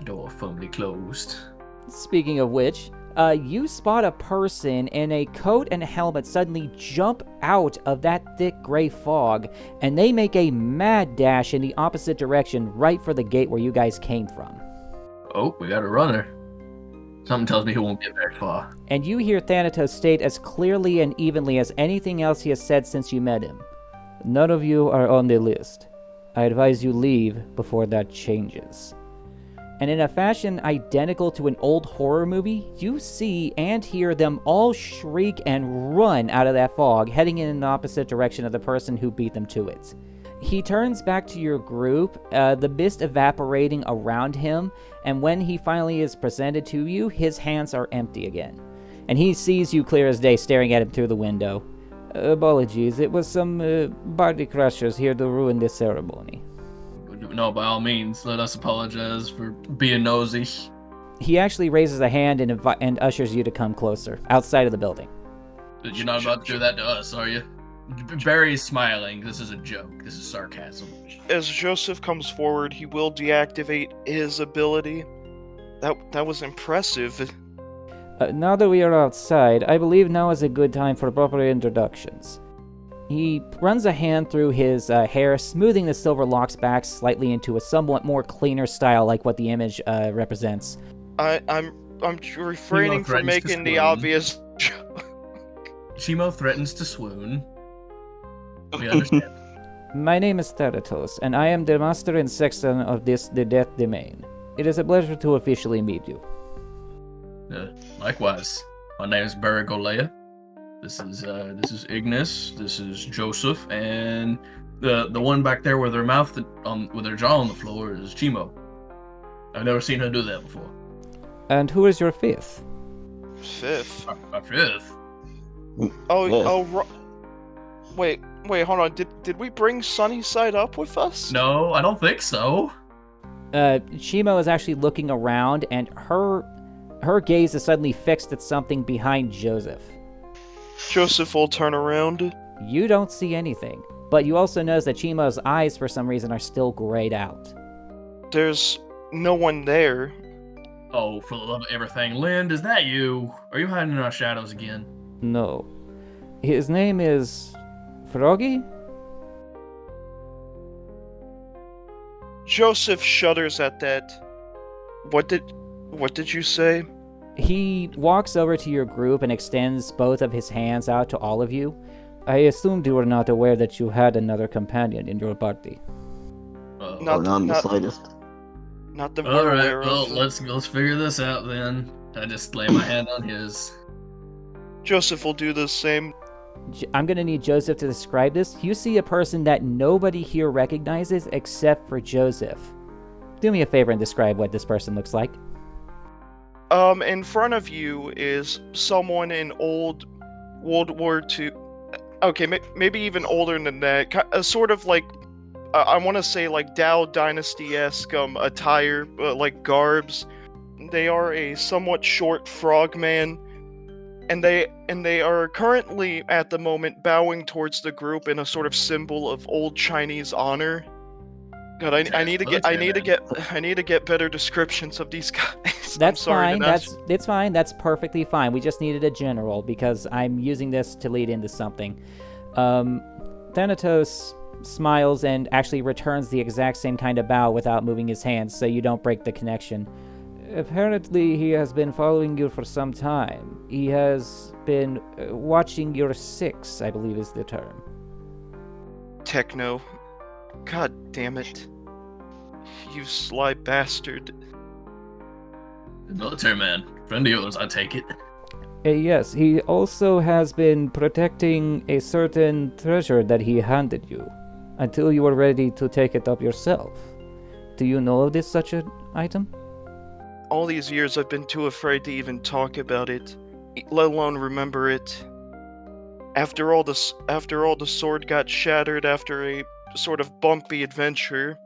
door firmly closed. Speaking of which, you spot a person in a coat and helmet suddenly jump out of that thick gray fog, and they make a mad dash in the opposite direction, right for the gate where you guys came from. Oh, we got a runner. Something tells me he won't get very far. And you hear Thanatos state as clearly and evenly as anything else he has said since you met him. None of you are on the list. I advise you leave before that changes. And in a fashion identical to an old horror movie, you see and hear them all shriek and run out of that fog, heading in the opposite direction of the person who beat them to it. He turns back to your group, the mist evaporating around him, and when he finally is presented to you, his hands are empty again. And he sees you clear as day staring at him through the window. Apologies, it was some party crashers here to ruin this ceremony. No, by all means, let us apologize for being nosy. He actually raises a hand and ushers you to come closer, outside of the building. You're not about to do that to us, are you? Barry's smiling. This is a joke. This is sarcasm. As Joseph comes forward, he will deactivate his ability. That was impressive. Now that we are outside, I believe now is a good time for proper introductions. He runs a hand through his hair, smoothing the silver locks back slightly into a somewhat more cleaner style, like what the image represents. I'm refraining from making the obvious joke. Chimo threatens to swoon. We understand. My name is Thanatos, and I am the master and sexton of the Death Domain. It is a pleasure to officially meet you. Likewise. My name is Barry Golea. This is Ignis. This is Joseph, and the one back there with their mouth with their jaw on the floor is Chimo. I've never seen her do that before. And who is your fifth? Fifth? My fifth? Wait, hold on. Did we bring Sunnyside up with us? No, I don't think so. Chimo is actually looking around, and her gaze is suddenly fixed at something behind Joseph. Joseph will turn around. You don't see anything, but you also notice that Chimo's eyes, for some reason, are still grayed out. There's no one there. Oh, for the love of everything. Lind, is that you? Are you hiding in our shadows again? No. His name is... Froggy? Joseph shudders at that. What did you say? He walks over to your group and extends both of his hands out to all of you. I assumed you were not aware that you had another companion in your party. Not the slightest. Not the All right, well, let's figure this out then. I just lay my hand on his. Joseph will do the same. I'm gonna need Joseph to describe this. You see a person that nobody here recognizes except for Joseph. Do me a favor and describe what this person looks like. In front of you is someone in old World War II. Okay, maybe even older than that. Sort of like, I want to say like Dao Dynasty-esque attire, like garbs. They are a somewhat short frogman, and they are currently at the moment bowing towards the group in a sort of symbol of old Chinese honor. God, I need to get better descriptions of these guys. I'm That's sorry fine. to not- It's fine. That's perfectly fine. We just needed a general because I'm using this to lead into something. Thanatos smiles and actually returns the exact same kind of bow without moving his hands, so you don't break the connection. Apparently, he has been following you for some time. He has been watching your six, I believe is the term. Techno. God damn it. You sly bastard. The military man. Friend of yours, I take it. Yes, he also has been protecting a certain treasure that he handed you until you were ready to take it up yourself. Do you know of this such an item? All these years I've been too afraid to even talk about it, let alone remember it. After all the sword got shattered after a sort of bumpy adventure,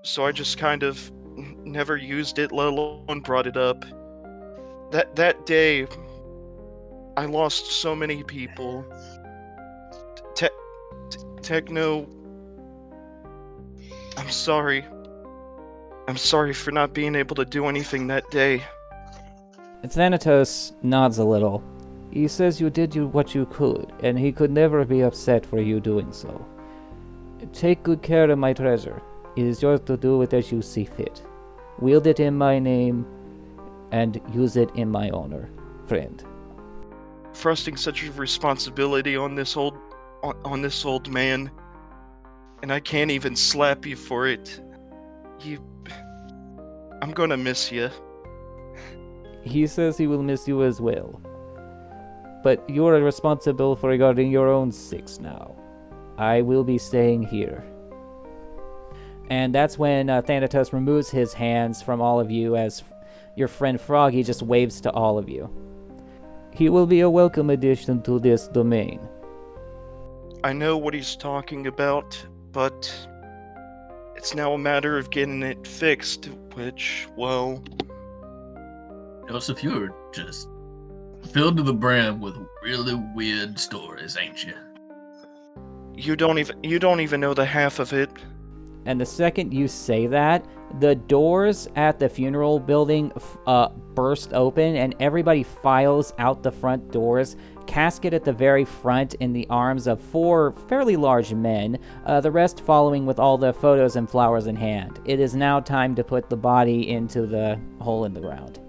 so I just kind of never used it, let alone brought it up. That day, I lost so many people. Techno, I'm sorry. I'm sorry for not being able to do anything that day. Thanatos nods a little. He says you did what you could, and he could never be upset for you doing so. Take good care of my treasure. It is yours to do with as you see fit. Wield it in my name, and use it in my honor, friend. Thrusting such a responsibility on this old man, and I can't even slap you for it. I'm gonna miss you. He says he will miss you as well. But you are responsible for regarding your own six now. I will be staying here. And that's when Thanatos removes his hands from all of you as your friend Froggy just waves to all of you. He will be a welcome addition to this domain. I know what he's talking about, but it's now a matter of getting it fixed, which, well... Joseph, you're just filled to the brim with really weird stories, ain't you? You don't even know the half of it. And the second you say that, the doors at the funeral building burst open and everybody files out the front doors, casket at the very front in the arms of 4 fairly large men, the rest following with all the photos and flowers in hand. It is now time to put the body into the hole in the ground.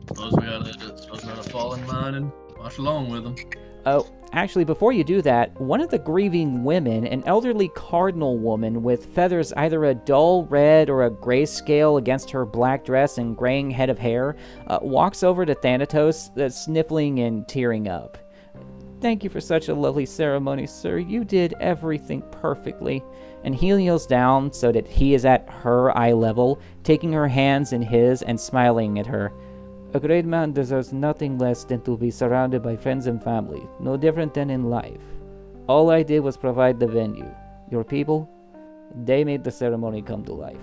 Suppose we gotta fall in line and march along with them. Oh, actually, before you do that, one of the grieving women, an elderly cardinal woman with feathers either a dull red or a grayscale against her black dress and graying head of hair, walks over to Thanatos, sniffling and tearing up. Thank you for such a lovely ceremony, sir. You did everything perfectly. And he kneels down so that he is at her eye level, taking her hands in his and smiling at her. A great man deserves nothing less than to be surrounded by friends and family, no different than in life. All I did was provide the venue. Your people, they made the ceremony come to life.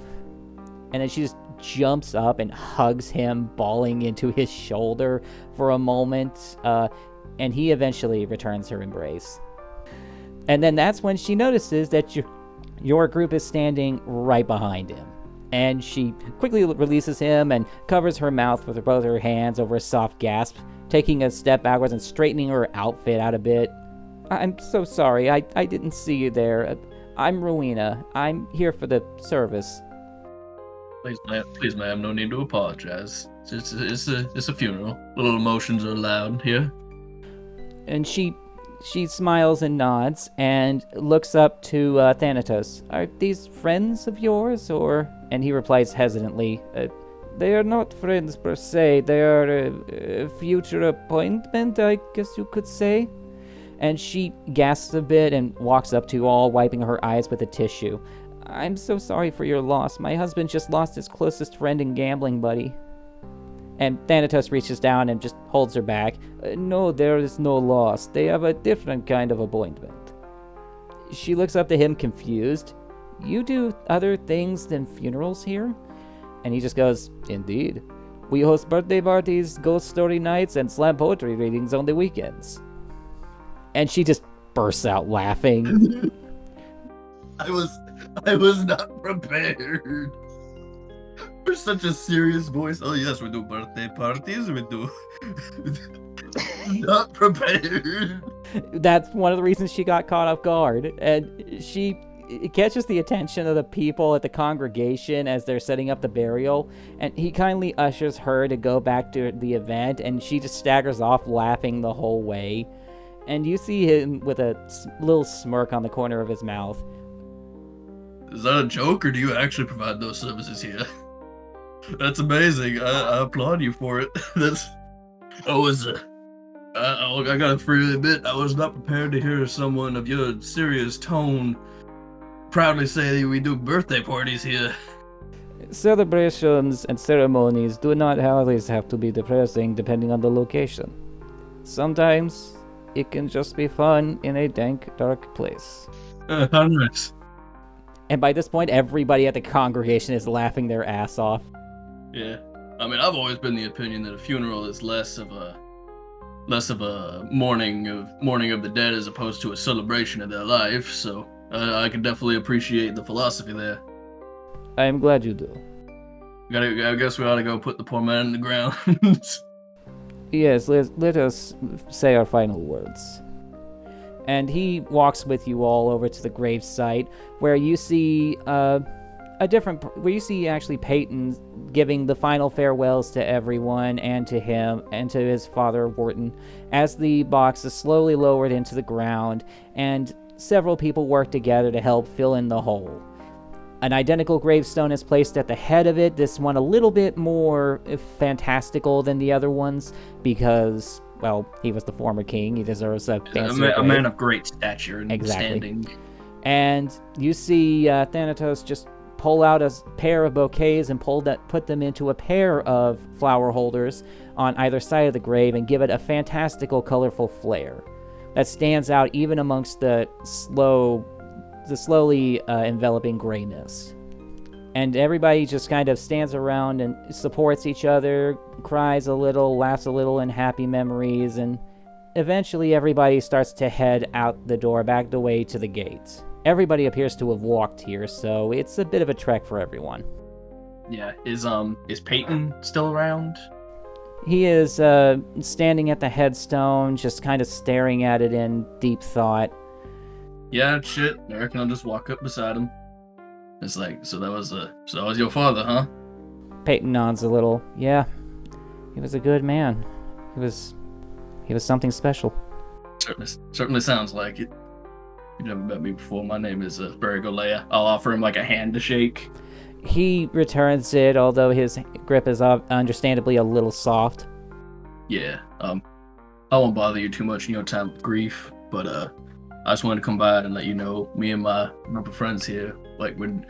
And then she just jumps up and hugs him, bawling into his shoulder for a moment, and he eventually returns her embrace. And then that's when she notices that your group is standing right behind him. And she quickly releases him and covers her mouth with both her hands over a soft gasp, taking a step backwards and straightening her outfit out a bit. I'm so sorry, I didn't see you there. I'm Rowena. I'm here for the service. Please, ma'am, no need to apologize. It's a funeral. Little emotions are allowed here. And she smiles and nods and looks up to Thanatos. Are these friends of yours, or... And he replies hesitantly, they are not friends per se, they are a future appointment, I guess you could say. And she gasps a bit and walks up to you all, wiping her eyes with a tissue. I'm so sorry for your loss. My husband just lost his closest friend and gambling buddy. And Thanatos reaches down and just holds her back. No, there is no loss. They have a different kind of appointment. She looks up to him confused. You do other things than funerals here? And he just goes, indeed. We host birthday parties, ghost story nights, and slam poetry readings on the weekends. And she just bursts out laughing. I was I was not prepared for such a serious voice. Oh yes, we do birthday parties. We do. Not prepared. That's one of the reasons she got caught off guard, and she it catches the attention of the people at the congregation as they're setting up the burial, and he kindly ushers her to go back to the event, and she just staggers off laughing the whole way. And you see him with a little smirk on the corner of his mouth. Is that a joke, or do you actually provide those services here? That's amazing. I applaud you for it. I gotta freely admit, I was not prepared to hear someone of your serious tone proudly say that we do birthday parties here. Celebrations and ceremonies do not always have to be depressing depending on the location. Sometimes it can just be fun in a dank, dark place. How nice. And by this point, everybody at the congregation is laughing their ass off. Yeah. I mean, I've always been the opinion that a funeral is less of a mourning of the dead as opposed to a celebration of their life, so I can definitely appreciate the philosophy there. I am glad you do. I guess we ought to go put the poor man in the ground. Yes, let us say our final words. And he walks with you all over to the gravesite, where you see where you see actually Peyton giving the final farewells to everyone and to him and to his father Wharton as the box is slowly lowered into the ground, and several people work together to help fill in the hole. An identical gravestone is placed at the head of it, this one a little bit more fantastical than the other ones because, well, he was the former king. He deserves a fancier a grave. man of great stature and Exactly. standing. And you see Thanatos just pull out a pair of bouquets and put them into a pair of flower holders on either side of the grave and give it a fantastical, colorful flair that stands out even amongst the slowly enveloping grayness. And everybody just kind of stands around and supports each other, cries a little, laughs a little in happy memories, and eventually everybody starts to head out the door back the way to the gate. Everybody appears to have walked here, so it's a bit of a trek for everyone. Yeah, is Peyton still around? He is standing at the headstone, just kind of staring at it in deep thought. Yeah, shit. I reckon I'll just walk up beside him. It's like, so that was your father, huh? Peyton nods a little. Yeah, he was a good man. He was something special. Certainly sounds like it. You've never met me before. My name is Barry Golea. I'll offer him like a hand to shake. He returns it, although his grip is understandably a little soft. Yeah. I won't bother you too much in your time of grief, but I just wanted to come by and let you know, me and my group of friends here, like we're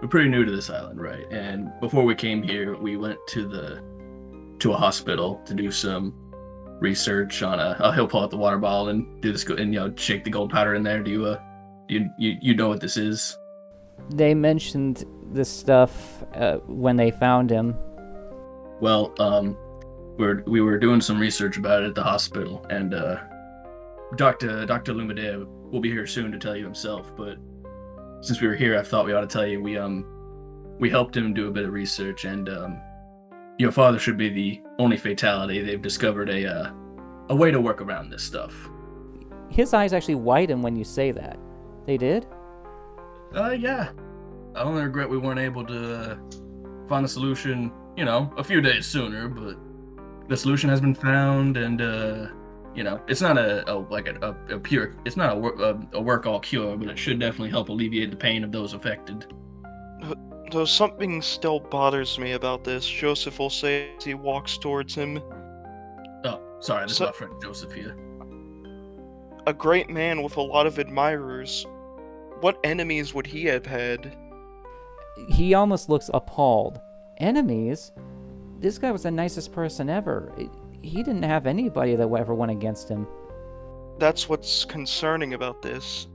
pretty new to this island, right? And before we came here, we went to a hospital to do some research on he'll pull out the water bottle and do this and shake the gold powder in there. Do you know what this is? They mentioned this stuff when they found him. Well, we were doing some research about it at the hospital, and Dr. Lumidaire will be here soon to tell you himself. But since we were here, I thought we ought to tell you we helped him do a bit of research, and your father should be the only fatality. They've discovered a way to work around this stuff. His eyes actually widen when you say that. They did? Yeah. I only regret we weren't able to find a solution, a few days sooner, but the solution has been found, and it's not it's not a work-all cure, but it should definitely help alleviate the pain of those affected. Though something still bothers me about this, Joseph will say as he walks towards him. Oh, sorry, this is my friend Joseph here. A great man with a lot of admirers. What enemies would he have had? He almost looks appalled. Enemies? This guy was the nicest person ever. He didn't have anybody that ever went against him. That's what's concerning about this.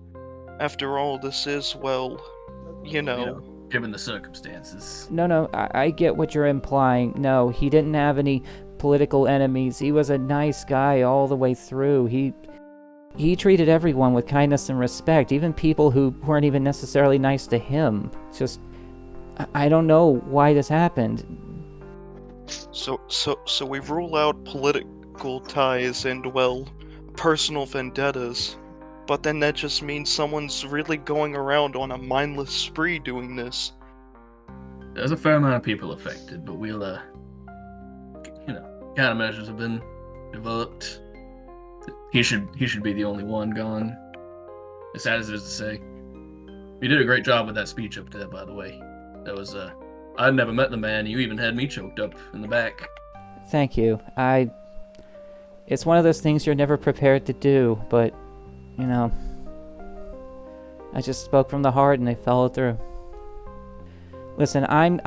After all, this is, well, given the circumstances. No, I get what you're implying. No, he didn't have any political enemies. He was a nice guy all the way through. he treated everyone with kindness and respect, even people who weren't even necessarily nice to him. Just, I don't know why this happened. So we rule out political ties and, well, personal vendettas. But then that just means someone's really going around on a mindless spree doing this. There's a fair amount of people affected, but we'll, countermeasures have been developed. He should be the only one gone. As sad as it is to say. You did a great job with that speech up there, by the way. That was, I'd never met the man. You even had me choked up in the back. Thank you. It's one of those things you're never prepared to do, but, I just spoke from the heart and I followed through. Listen, I'm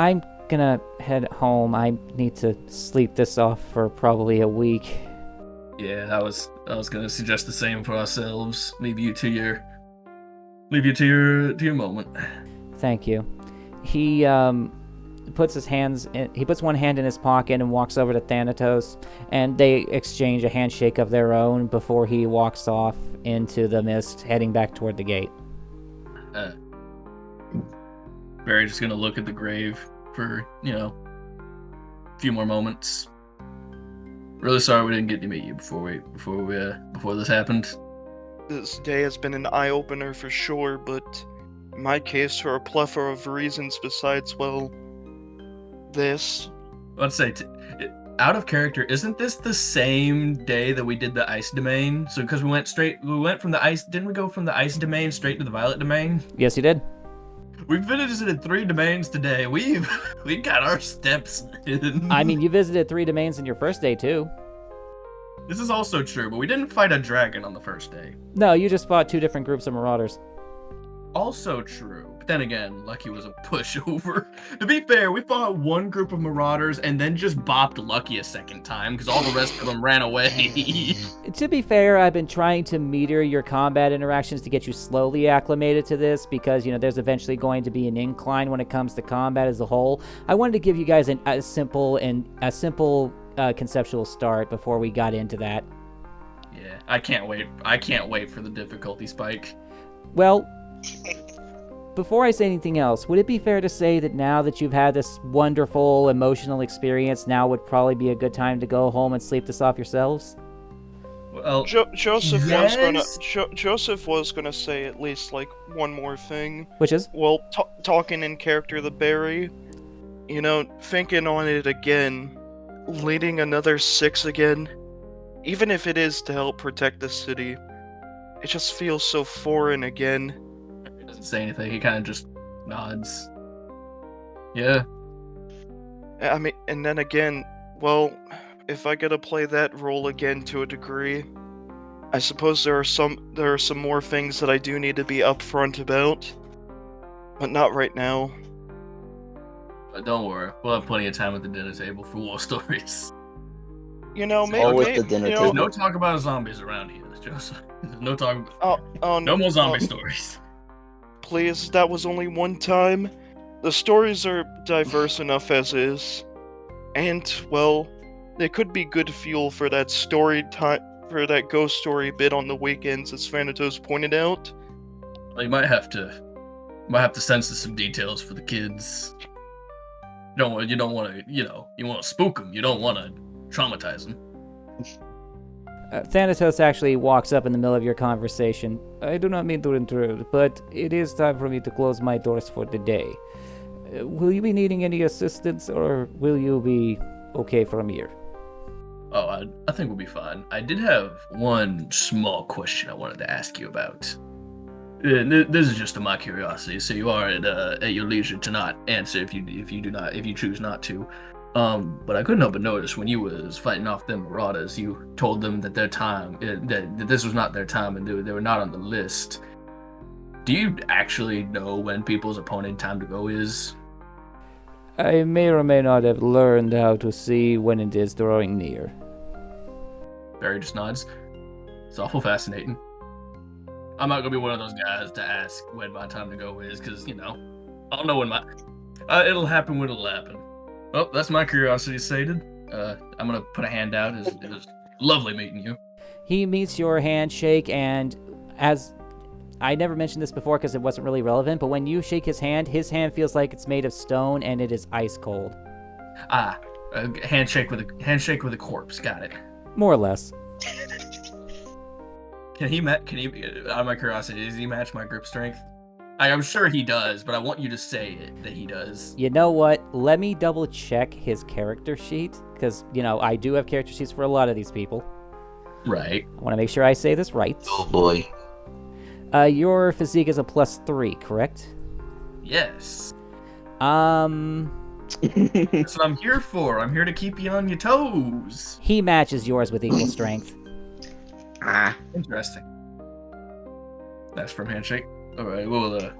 gonna head home. I need to sleep this off for probably a week. Yeah, I was gonna suggest the same for ourselves. Leave you to your moment. Thank you. He puts one hand in his pocket and walks over to Thanatos, and they exchange a handshake of their own before he walks off into the mist, heading back toward the gate. Barry's just gonna look at the grave for, a few more moments. Really sorry we didn't get to meet you before this happened. This day has been an eye-opener for sure, but in my case, for a plethora of reasons besides, well, this. Let's say, out of character, isn't this the same day that we did the ice domain? So because we went from the ice, didn't we go from the ice domain straight to the violet domain? Yes, you did. We visited 3 domains today. We got our steps in. I mean, you visited 3 domains in your first day, too. This is also true, but we didn't fight a dragon on the first day. No, you just fought 2 different groups of marauders. Also true. But then again, Lucky was a pushover. To be fair, we fought one group of marauders and then just bopped Lucky a second time because all the rest of them ran away. To be fair, I've been trying to meter your combat interactions to get you slowly acclimated to this because, there's eventually going to be an incline when it comes to combat as a whole. I wanted to give you guys a simple conceptual start before we got into that. Yeah, I can't wait. I can't wait for the difficulty spike. Well, before I say anything else, would it be fair to say that now that you've had this wonderful emotional experience, now would probably be a good time to go home and sleep this off yourselves? Well, Joseph yes. Joseph was gonna say at least like one more thing. Which is? Well, talking in character, the Barry, thinking on it again, leading another 6 again, even if it is to help protect the city, it just feels so foreign again. He doesn't say anything. He kind of just nods. Yeah. I mean, and then again, well, if I get to play that role again to a degree, I suppose there are some more things that I do need to be upfront about, but not right now. But don't worry, we'll have plenty of time at the dinner table for war stories. Maybe Always the dinner There's table. no talk about zombies around here, Joseph. There's no talk. Oh, No more zombie stories. Please, that was only one time. The stories are diverse enough as is. And, well, they could be good fuel for that story time, for that ghost story bit on the weekends, as Thanatos pointed out. Well, you might have to censor some details for the kids. You don't want to, you want to spook them. You don't want to traumatize them. Thanatos actually walks up in the middle of your conversation. I do not mean to intrude, but it is time for me to close my doors for the day. Will you be needing any assistance, or will you be okay from here? Oh, I think we'll be fine. I did have one small question I wanted to ask you about. This is just to my curiosity, so you are at your leisure to not answer if you choose not to. But I couldn't help but notice when you was fighting off them marauders, you told them that their time, that this was not their time, and they were not on the list. Do you actually know when people's appointed time to go is? I may or may not have learned how to see when it is drawing near. Barry just nods. It's awful fascinating. I'm not gonna be one of those guys to ask when my time to go is, because, I don't know when it'll happen when it'll happen. Well, that's my curiosity sated. I'm gonna put a hand out. It was lovely meeting you. He meets your handshake, and as I never mentioned this before because it wasn't really relevant, but when you shake his hand feels like it's made of stone and it is ice cold. A handshake with a corpse. Got it. More or less. Can he out of my curiosity, does he match my grip strength? I'm sure he does, but I want you to say it that he does. You know what? Let me double check his character sheet, because, I do have character sheets for a lot of these people. Right. I want to make sure I say this right. Oh boy. Your physique is a +3, correct? Yes. That's what I'm here for. I'm here to keep you on your toes. He matches yours with equal strength. Interesting. That's from handshake. All right. Well,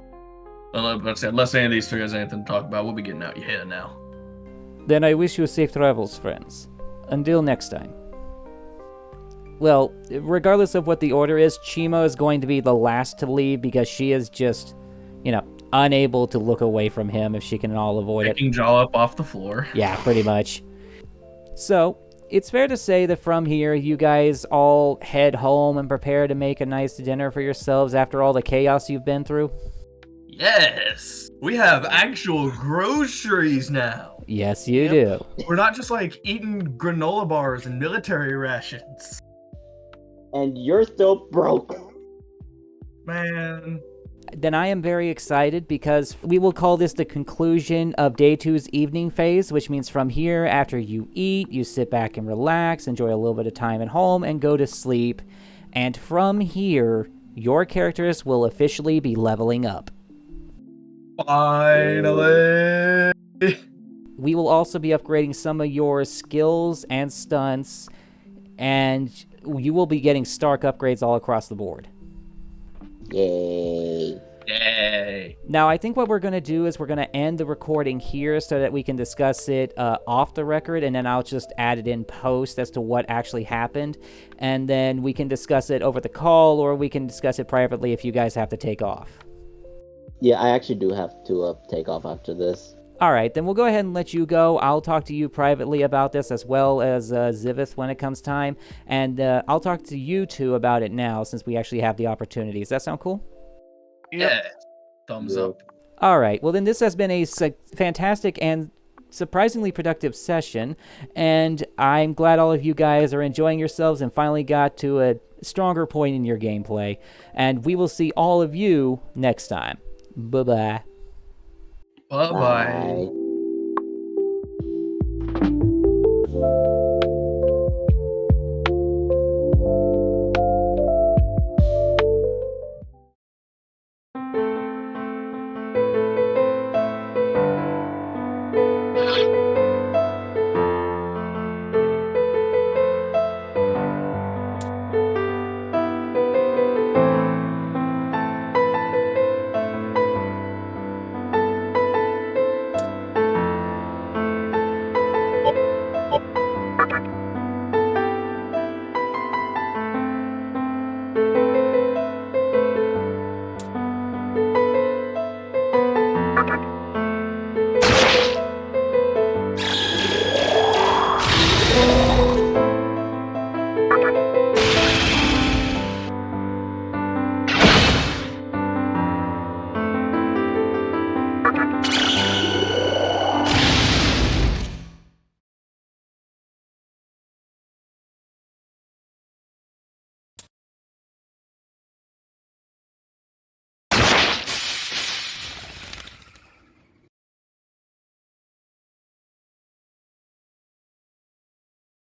unless any of these three has anything to talk about, we'll be getting out your hair now. Then I wish you safe travels, friends. Until next time. Well, regardless of what the order is, Chimo is going to be the last to leave because she is just, unable to look away from him if she can all avoid it. Picking jaw up off the floor. Yeah, pretty much. So, it's fair to say that from here, you guys all head home and prepare to make a nice dinner for yourselves after all the chaos you've been through. Yes! We have actual groceries now. Yes, you do. We're not just eating granola bars and military rations. And you're still broke. Man. Then I am very excited because we will call this the conclusion of Day 2's evening phase, which means from here, after you eat, you sit back and relax, enjoy a little bit of time at home, and go to sleep. And from here, your characters will officially be leveling up. Finally! We will also be upgrading some of your skills and stunts, and you will be getting Stark upgrades all across the board. Yay. Yay. Now, I think what we're going to do is we're going to end the recording here so that we can discuss it off the record, and then I'll just add it in post as to what actually happened, and then we can discuss it over the call, or we can discuss it privately if you guys have to take off. Yeah, I actually do have to take off after this. All right, then we'll go ahead and let you go. I'll talk to you privately about this as well as Zivith when it comes time. And I'll talk to you two about it now since we actually have the opportunity. Does that sound cool? Yeah. Thumbs up. All right, well then this has been a fantastic and surprisingly productive session. And I'm glad all of you guys are enjoying yourselves and finally got to a stronger point in your gameplay. And we will see all of you next time. Bye-bye. Bye-bye. Bye.